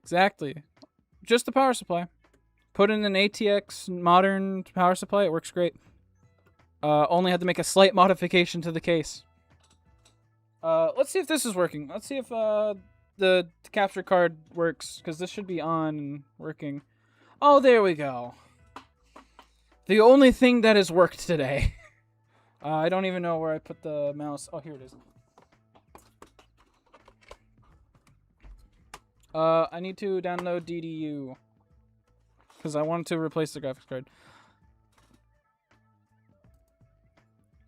Exactly. Just the power supply. Put in an ATX modern power supply, it works great. Only had to make a slight modification to the case. Let's see if this is working. Let's see if the capture card works, because this should be on and working. Oh, there we go. The only thing that has worked today. I don't even know where I put the mouse. Oh, here it is. I need to download DDU, because I wanted to replace the graphics card.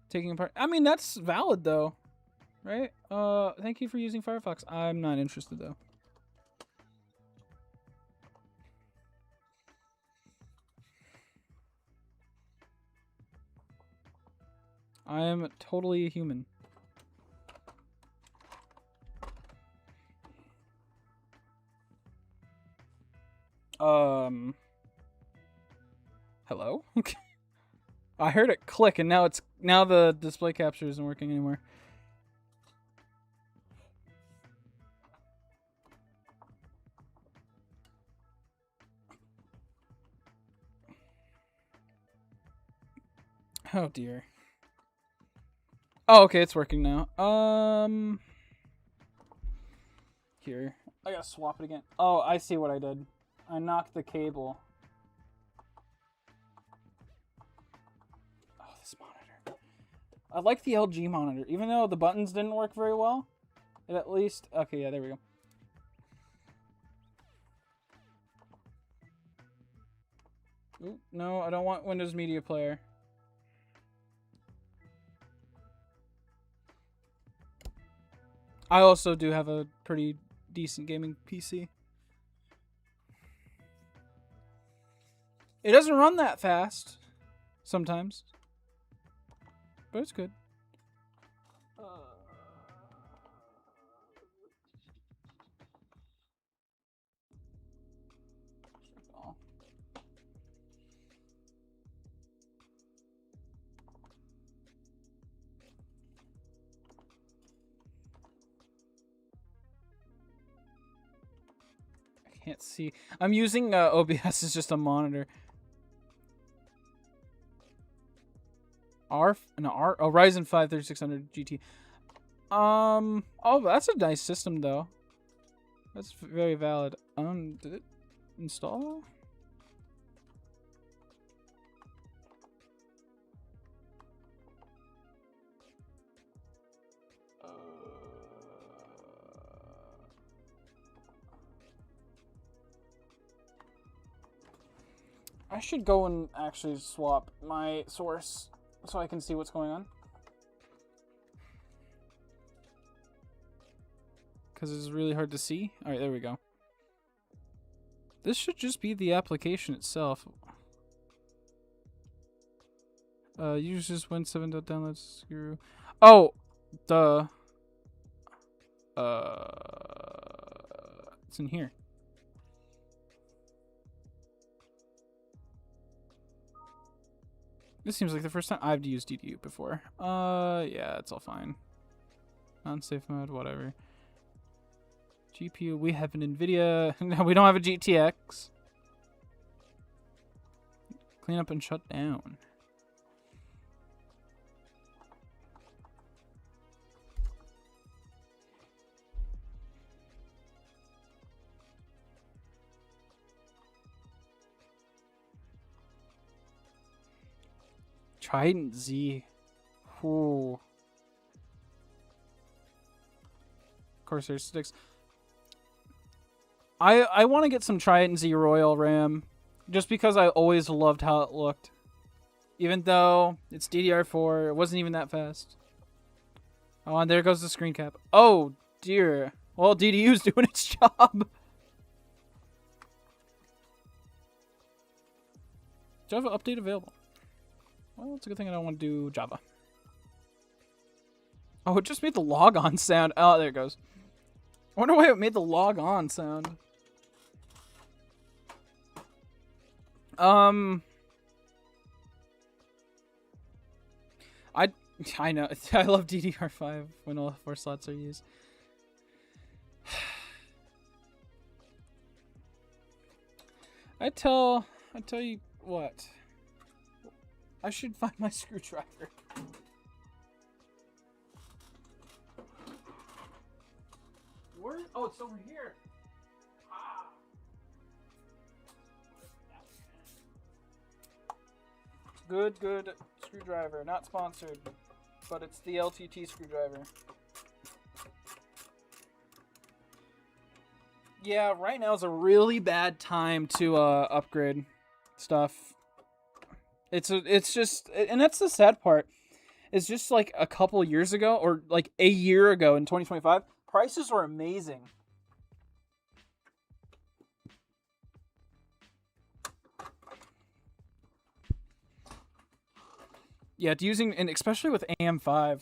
Taking apart. I mean, that's valid, though. Right? Thank you for using Firefox. I'm not interested, though. I am totally a human. Hello? I heard it click, and now the display capture isn't working anymore. Oh dear. Oh, okay, it's working now. Here. I gotta swap it again. Oh, I see what I did. I knocked the cable. Oh, this monitor. I like the LG monitor, even though the buttons didn't work very well. It at least... Okay, yeah, there we go. Ooh, no, I don't want Windows Media Player. I also do have a pretty decent gaming PC. It doesn't run that fast sometimes, but it's good. Can't see. I'm using OBS as just a monitor. Ryzen 5 3600 GT. Oh, that's a nice system though. That's very valid. Did it install? I should go and actually swap my source so I can see what's going on. Because it's really hard to see. Alright, there we go. This should just be the application itself. Users Win 7 downloads screw. Oh, duh. It's in here. This seems like the first time I've used DDU before. Yeah, it's all fine. Non-safe mode, whatever. GPU, we have an NVIDIA. No, we don't have a GTX. Clean up and shut down. Trident Z. Ooh. Corsair sticks. I want to get some Trident Z Royal RAM, just because I always loved how it looked. Even though it's DDR4, it wasn't even that fast. Oh, and there goes the screen cap. Oh, dear. Well, DDU's doing its job. Java update available. Well, it's a good thing I don't want to do Java. Oh, it just made the log on sound. Oh, there it goes. I wonder why it made the log on sound. I know. I love DDR5 when all 4 slots are used. I tell you what. I should find my screwdriver. Where? Oh, it's over here. Ah. Good screwdriver. Not sponsored, but it's the LTT screwdriver. Yeah, right now is a really bad time to upgrade stuff. It's just, and that's the sad part. It's just like a couple years ago, or like a year ago in 2025, prices were amazing. Yeah, using, and especially with AM5.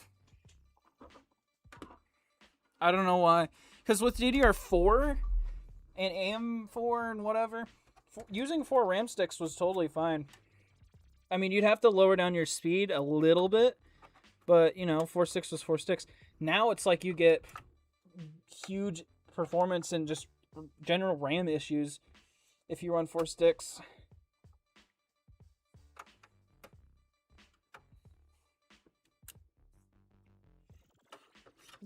I don't know why. Because with DDR4 and AM4 and whatever, using 4 RAM sticks was totally fine. I mean, you'd have to lower down your speed a little bit, but, you know, 4 sticks was 4 sticks. Now it's like you get huge performance and just general RAM issues if you run 4 sticks.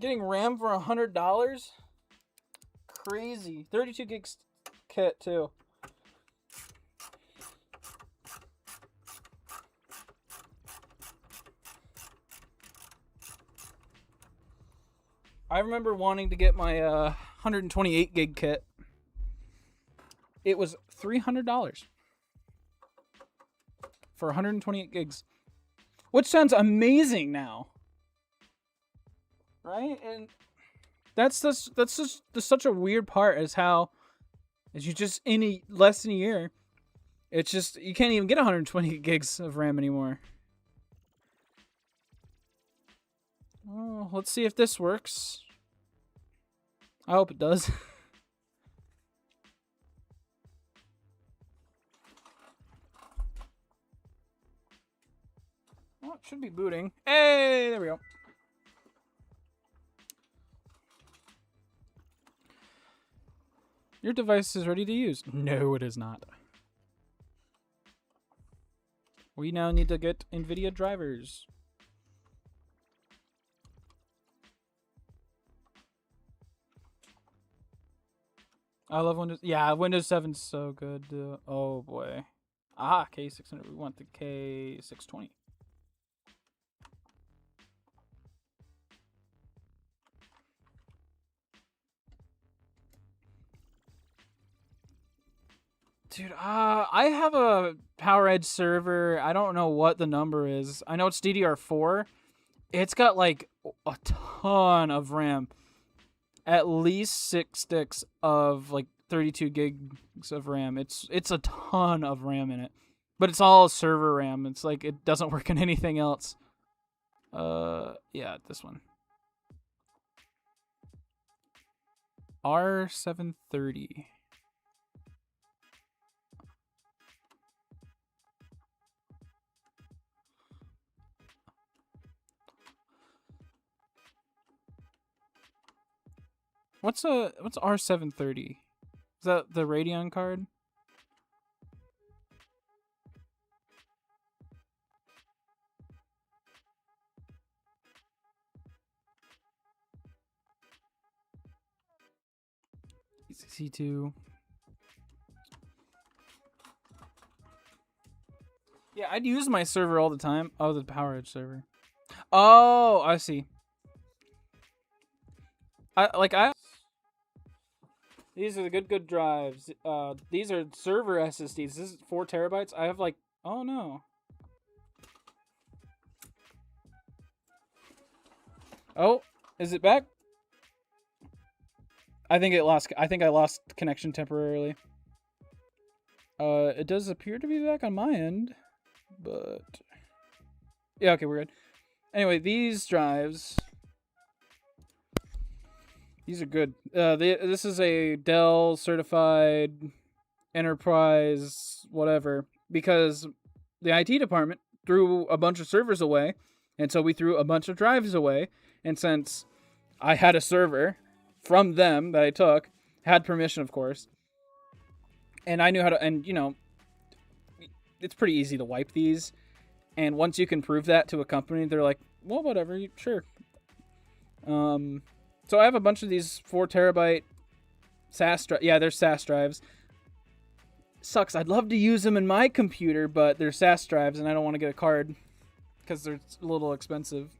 Getting RAM for $100? Crazy. 32 gigs kit too. I remember wanting to get my 128 gig kit. It was $300 for 128 gigs, which sounds amazing now, right? And that's just such a weird part, is how, as you just in less than a year, it's just you can't even get 120 gigs of RAM anymore. Oh, let's see if this works. I hope it does. Oh, it should be booting. Hey, there we go. Your device is ready to use. No, it is not. We now need to get NVIDIA drivers. I love Windows. Yeah, Windows 7's so good. Oh boy. Ah, K600. We want the K620. Dude, I have a PowerEdge server. I don't know what the number is. I know it's DDR4. It's got like a ton of RAM. At least 6 sticks of like 32 gigs of RAM. It's a ton of RAM in it. But it's all server RAM. It's like it doesn't work in anything else. Yeah, this one. R730. What's R730? Is that the Radeon card? C2. Yeah, I'd use my server all the time. Oh, the PowerEdge server. Oh, I see. These are the good drives. These are server SSDs. This is 4 terabytes. I have like, oh no. Oh, is it back? I think I lost connection temporarily. It does appear to be back on my end, but yeah, okay, we're good. Anyway, these drives. These are good. This is a Dell certified enterprise whatever, because the IT department threw a bunch of servers away, and so we threw a bunch of drives away. And since I had a server from them that I took, had permission, of course, and I knew how to, and you know, it's pretty easy to wipe these. And once you can prove that to a company, they're like, well, whatever, sure. So I have a bunch of these 4 terabyte SAS drives. Yeah, they're SAS drives. Sucks. I'd love to use them in my computer, but they're SAS drives, and I don't want to get a card because they're a little expensive.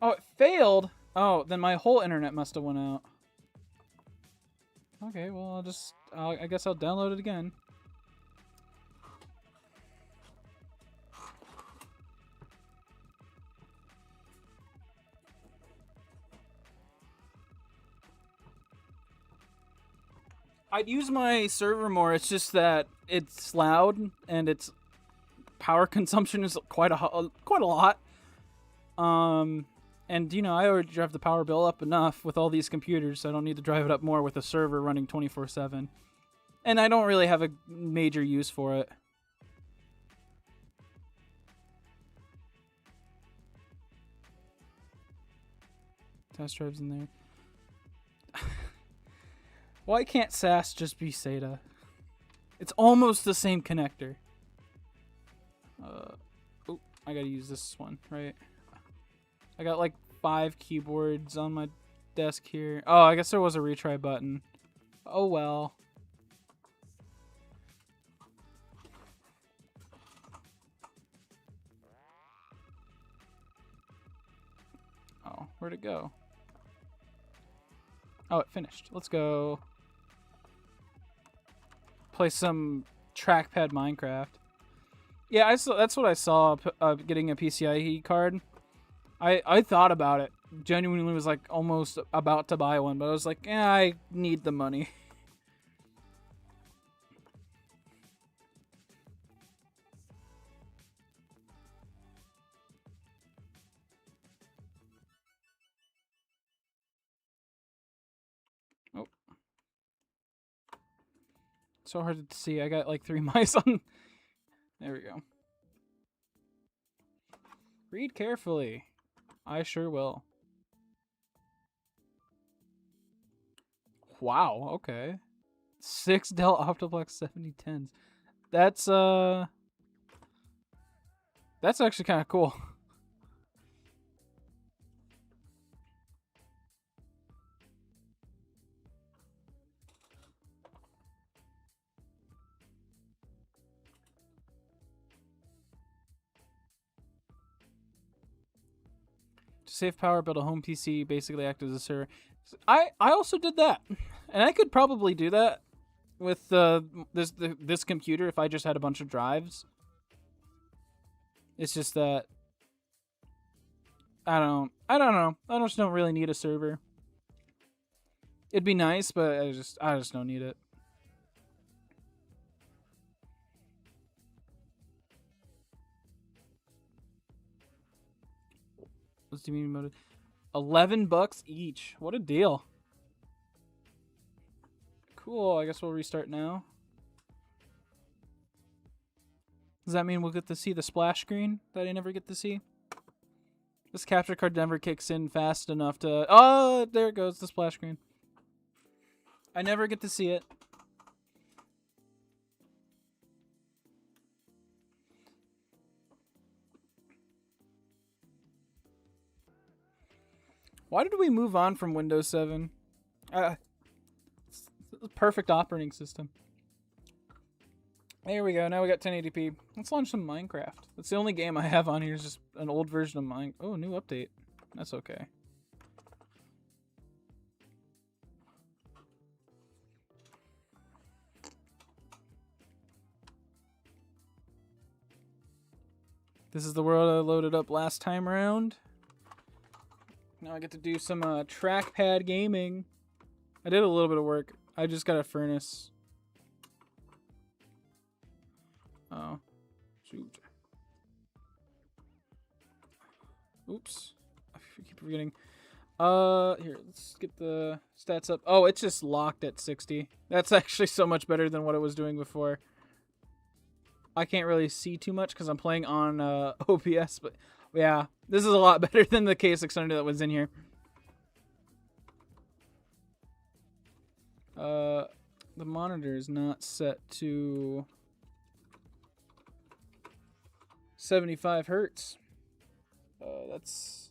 Oh, it failed? Oh, then my whole internet must have went out. Okay, well, I guess I'll download it again. I'd use my server more. It's just that it's loud and its power consumption is quite a lot. And you know, I already drive the power bill up enough with all these computers, so I don't need to drive it up more with a server running 24/7. And I don't really have a major use for it. Test drives in there. Why can't SAS just be SATA? It's almost the same connector. Oh, I gotta use this one, right? I got like 5 keyboards on my desk here. Oh, I guess there was a retry button. Oh well. Oh, where'd it go? Oh, it finished. Let's go play some trackpad Minecraft. Yeah, that's what I saw, getting a PCIe card. I thought about it. Genuinely was like almost about to buy one, but I was like, yeah, I need the money. Oh. So hard to see. I got like 3 mice on. There we go. Read carefully. I sure will. Wow, okay. 6 Dell Optiplex 7010s. That's actually kind of cool. To save power, build a home PC, basically act as a server. I also did that, and I could probably do that with this computer if I just had a bunch of drives. It's just that I don't know. I just don't really need a server. It'd be nice, but I just don't need it. What's the medium mode? $11 each. What a deal. Cool. I guess we'll restart now. Does that mean we'll get to see the splash screen that I never get to see? This capture card never kicks in fast enough to... Oh, there it goes, the splash screen. I never get to see it. Why did we move on from Windows 7? It's a perfect operating system. There we go. Now we got 1080p. Let's launch some Minecraft. That's the only game I have on here. Is just an old version of Minecraft. Oh, new update. That's okay. This is the world I loaded up last time around. Now I get to do some trackpad gaming. I did a little bit of work. I just got a furnace. Oh. Shoot. Oops. I keep forgetting. Here, let's get the stats up. Oh, it's just locked at 60. That's actually so much better than what it was doing before. I can't really see too much because I'm playing on OBS, but yeah, this is a lot better than the K600 that was in here. The monitor is not set to 75 hertz. It's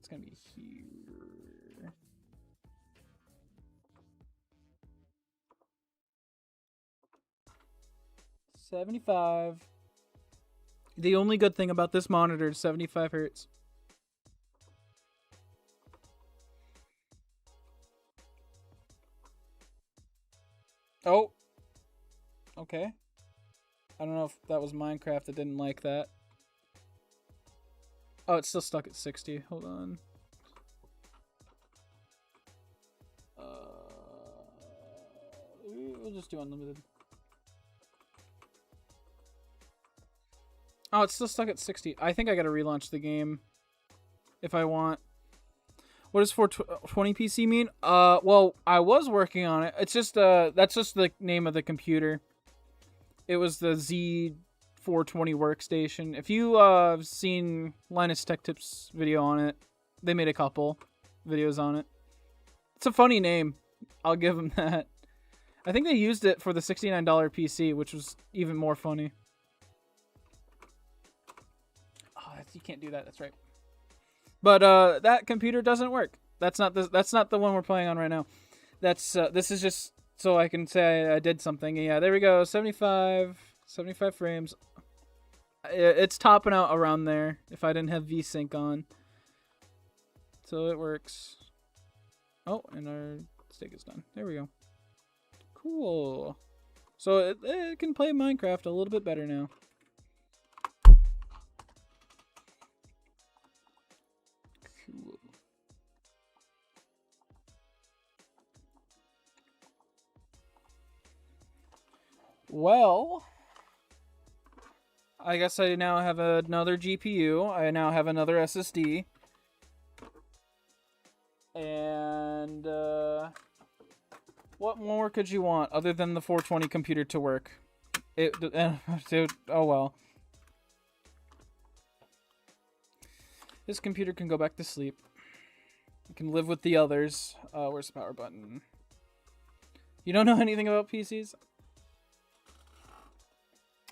gonna be here. $75. The only good thing about this monitor is 75 hertz. Oh. Okay. I don't know if that was Minecraft that didn't like that. Oh, it's still stuck at 60. Hold on. We'll just do unlimited. Oh, it's still stuck at 60. I think I gotta relaunch the game if I want. What does 420 PC mean? Well, I was working on it. It's just that's just the name of the computer. It was the Z420 workstation. If you have seen Linus Tech Tips video on it, they made a couple videos on it. It's a funny name. I'll give them that. I think they used it for the $69 PC, which was even more funny. you can't do that. That's right. But that computer doesn't work. That's not the one we're playing on right now. This is just so I can say I did something. Yeah, there we go. 75 frames. It's topping out around there if I didn't have VSync on. So it works. Oh, and our stick is done. There we go. Cool. So it can play Minecraft a little bit better now. Cool. Well, I guess I now have another GPU. I now have another SSD. And what more could you want other than the 420 computer to work? Oh well. This computer can go back to sleep. It can live with the others. Where's the power button? You don't know anything about PCs?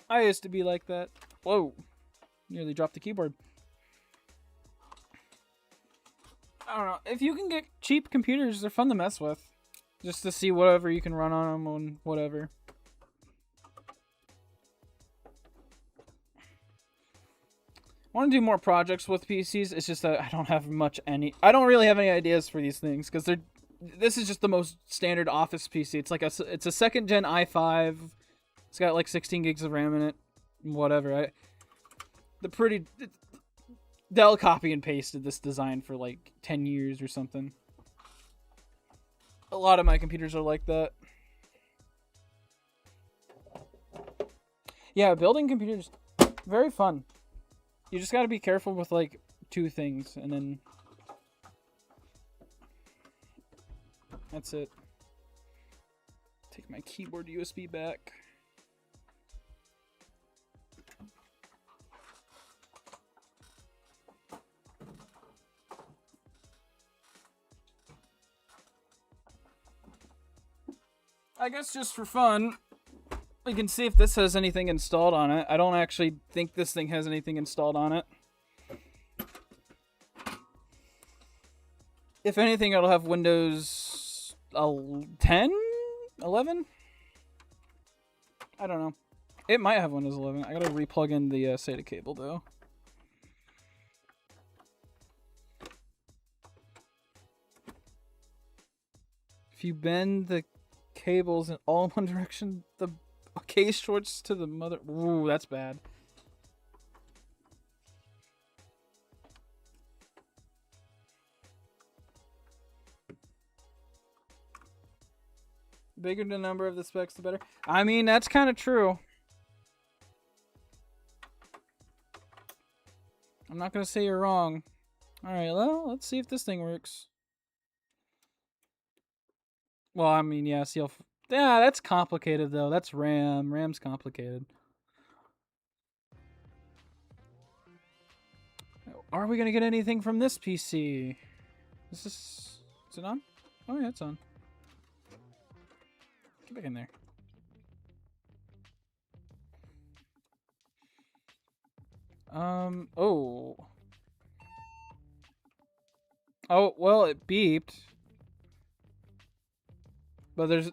I used to be like that. Whoa. Nearly dropped the keyboard. I don't know. If you can get cheap computers, they're fun to mess with. Just to see whatever you can run on them and whatever. I want to do more projects with PCs. It's just that I don't have I don't really have any ideas for these things because this is just the most standard office PC. It's like it's a second gen i5. It's got like 16 gigs of RAM in it. Whatever. Dell copy and pasted this design for like 10 years or something. A lot of my computers are like that. Yeah, building computers, very fun. You just gotta be careful with like two things, and then that's it. Take my keyboard USB back. I guess just for fun, we can see if this has anything installed on it. I don't actually think this thing has anything installed on it. If anything, it'll have Windows 10? 11? I don't know. It might have Windows 11. I gotta replug in the SATA cable, though. If you bend the cables in all in one direction, the case shorts to the mother. Ooh, that's bad. The bigger the number of the specs, the better. I mean, that's kind of true. I'm not gonna say you're wrong. All right, well, let's see if this thing works. Well, I mean, yeah, yeah, that's complicated, though. That's RAM. RAM's complicated. Are we going to get anything from this PC? Is it on? Oh, yeah, it's on. Get back in there. Oh. Oh, well, it beeped. But there's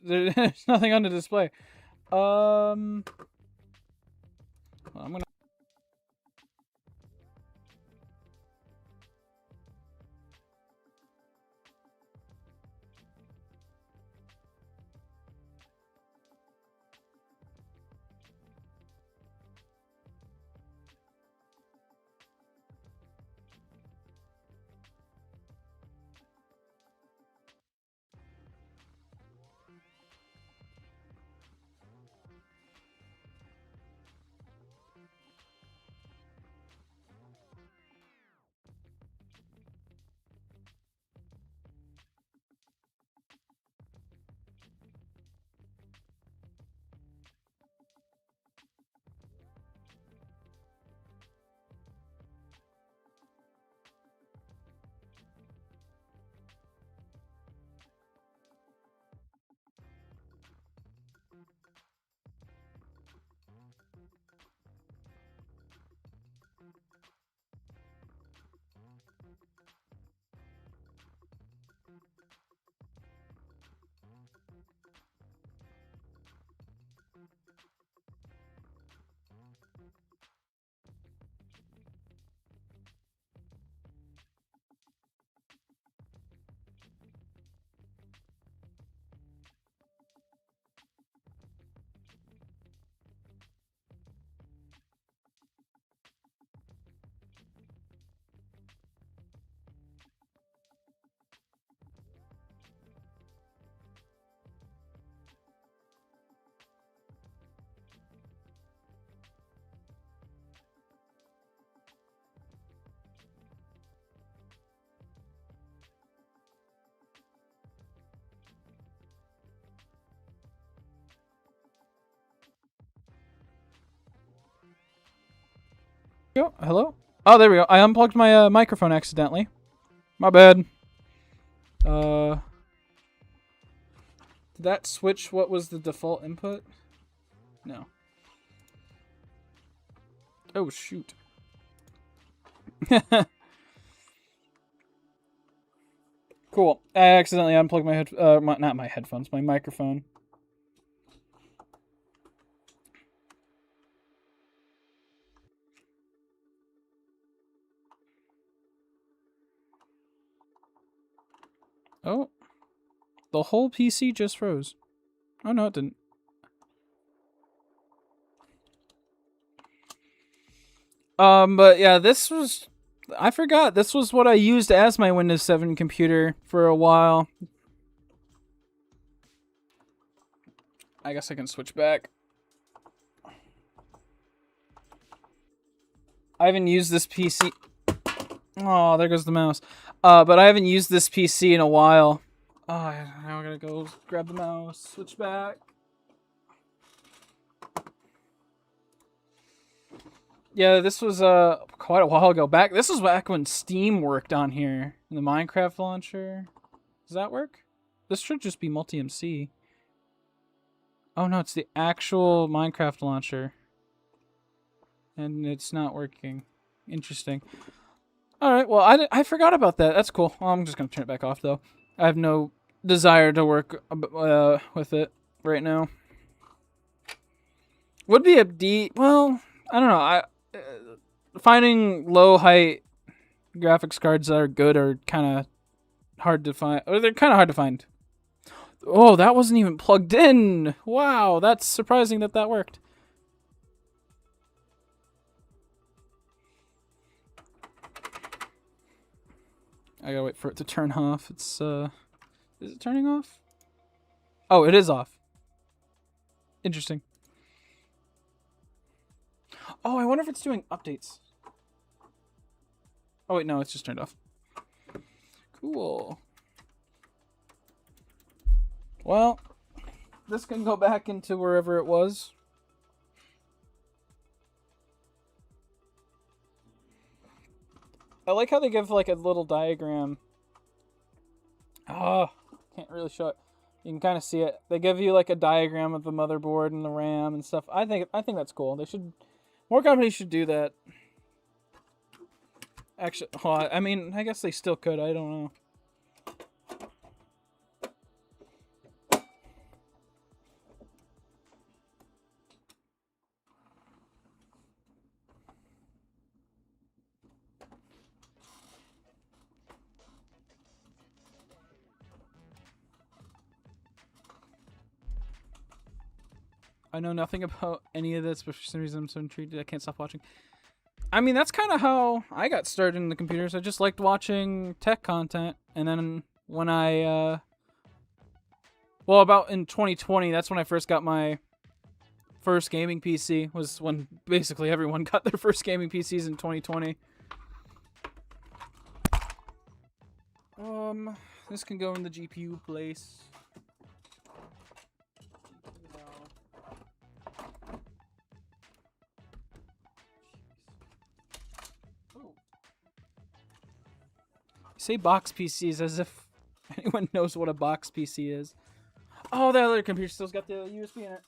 nothing on the display. Well, I'm gonna. Yo, hello? Oh, there we go. I unplugged my microphone accidentally. My bad. Did that switch what was the default input? No. Oh, shoot. Cool. I accidentally unplugged my not my headphones, my microphone. Oh. The whole PC just froze. Oh, no, it didn't. But yeah, this was... I forgot. This was what I used as my Windows 7 computer for a while. I guess I can switch back. I haven't used this PC... Oh, there goes the mouse. But I haven't used this PC in a while. Oh, now I gotta go grab the mouse, switch back. Yeah, this was quite a while ago. This was back when Steam worked on here. In the Minecraft launcher. Does that work? This should just be Multi-MC. Oh no, it's the actual Minecraft launcher. And it's not working. Interesting. Alright, well, I forgot about that. That's cool. Well, I'm just going to turn it back off, though. I have no desire to work with it right now. Would be a well, I don't know. Finding low-height graphics cards that are good are kind of hard to find. Or they're kind of hard to find. Oh, that wasn't even plugged in. Wow, that's surprising that worked. I gotta wait for it to turn off. It's, is it turning off? Oh, it is off. Interesting. Oh, I wonder if it's doing updates. Oh, wait, no, it's just turned off. Cool. Well, this can go back into wherever it was. I like how they give like a little diagram. Oh, can't really show it. You can kind of see it. They give you like a diagram of the motherboard and the RAM and stuff. I think that's cool. They should, more companies should do that. Actually, I mean, I guess they still could. I don't know. I know nothing about any of this, but for some reason I'm so intrigued I can't stop watching. I mean, that's kind of how I got started in the computers. I just liked watching tech content, and then when I, well, about in 2020, that's when I first got my first gaming PC. Was when basically everyone got their first gaming PCs in 2020. This can go in the GPU place. Say box PCs as if anyone knows what a box PC is. Oh, that other computer still's got the USB in it.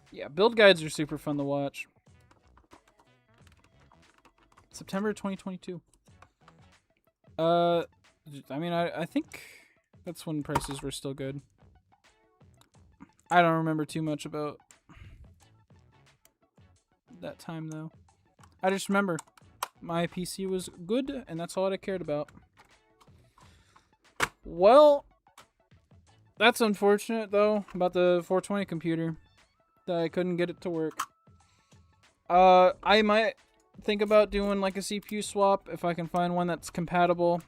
Yeah, build guides are super fun to watch. September 2022. I mean, I think that's when prices were still good. I don't remember too much about that time, though. I just remember my PC was good, and that's all I cared about. Well, that's unfortunate, though, about the 420 computer. That I couldn't get it to work. I might think about doing like a CPU swap if I can find one that's compatible.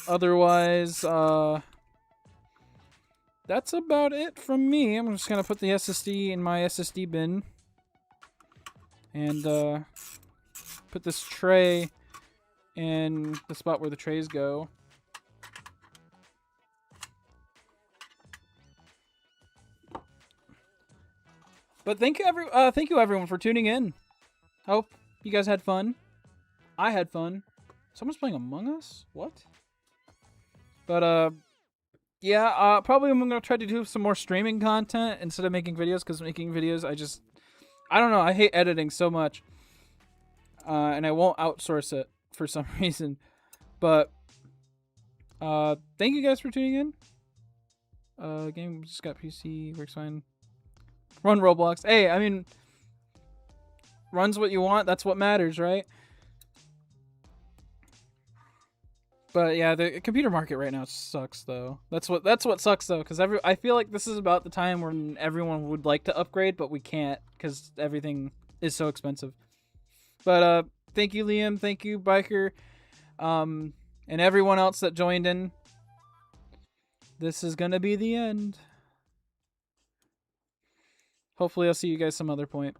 Otherwise, that's about it from me. I'm just gonna put the SSD in my SSD bin. And, put this tray in the spot where the trays go. But thank you everyone for tuning in. Hope you guys had fun. I had fun. Someone's playing Among Us? What? But yeah, probably I'm gonna try to do some more streaming content instead of making videos, because making videos, I don't know, I hate editing so much. And I won't outsource it for some reason. But thank you guys for tuning in. Game just got PC, works fine. Run Roblox. Hey, I mean, runs what you want, that's what matters, right? But yeah, the computer market right now sucks though. That's what sucks though, because I feel like this is about the time when everyone would like to upgrade, but we can't because everything is so expensive. But thank you, Liam. Thank you, Biker, and everyone else that joined in. This is gonna be the end. Hopefully, I'll see you guys some other point.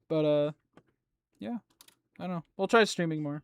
But yeah, I don't know. We'll try streaming more.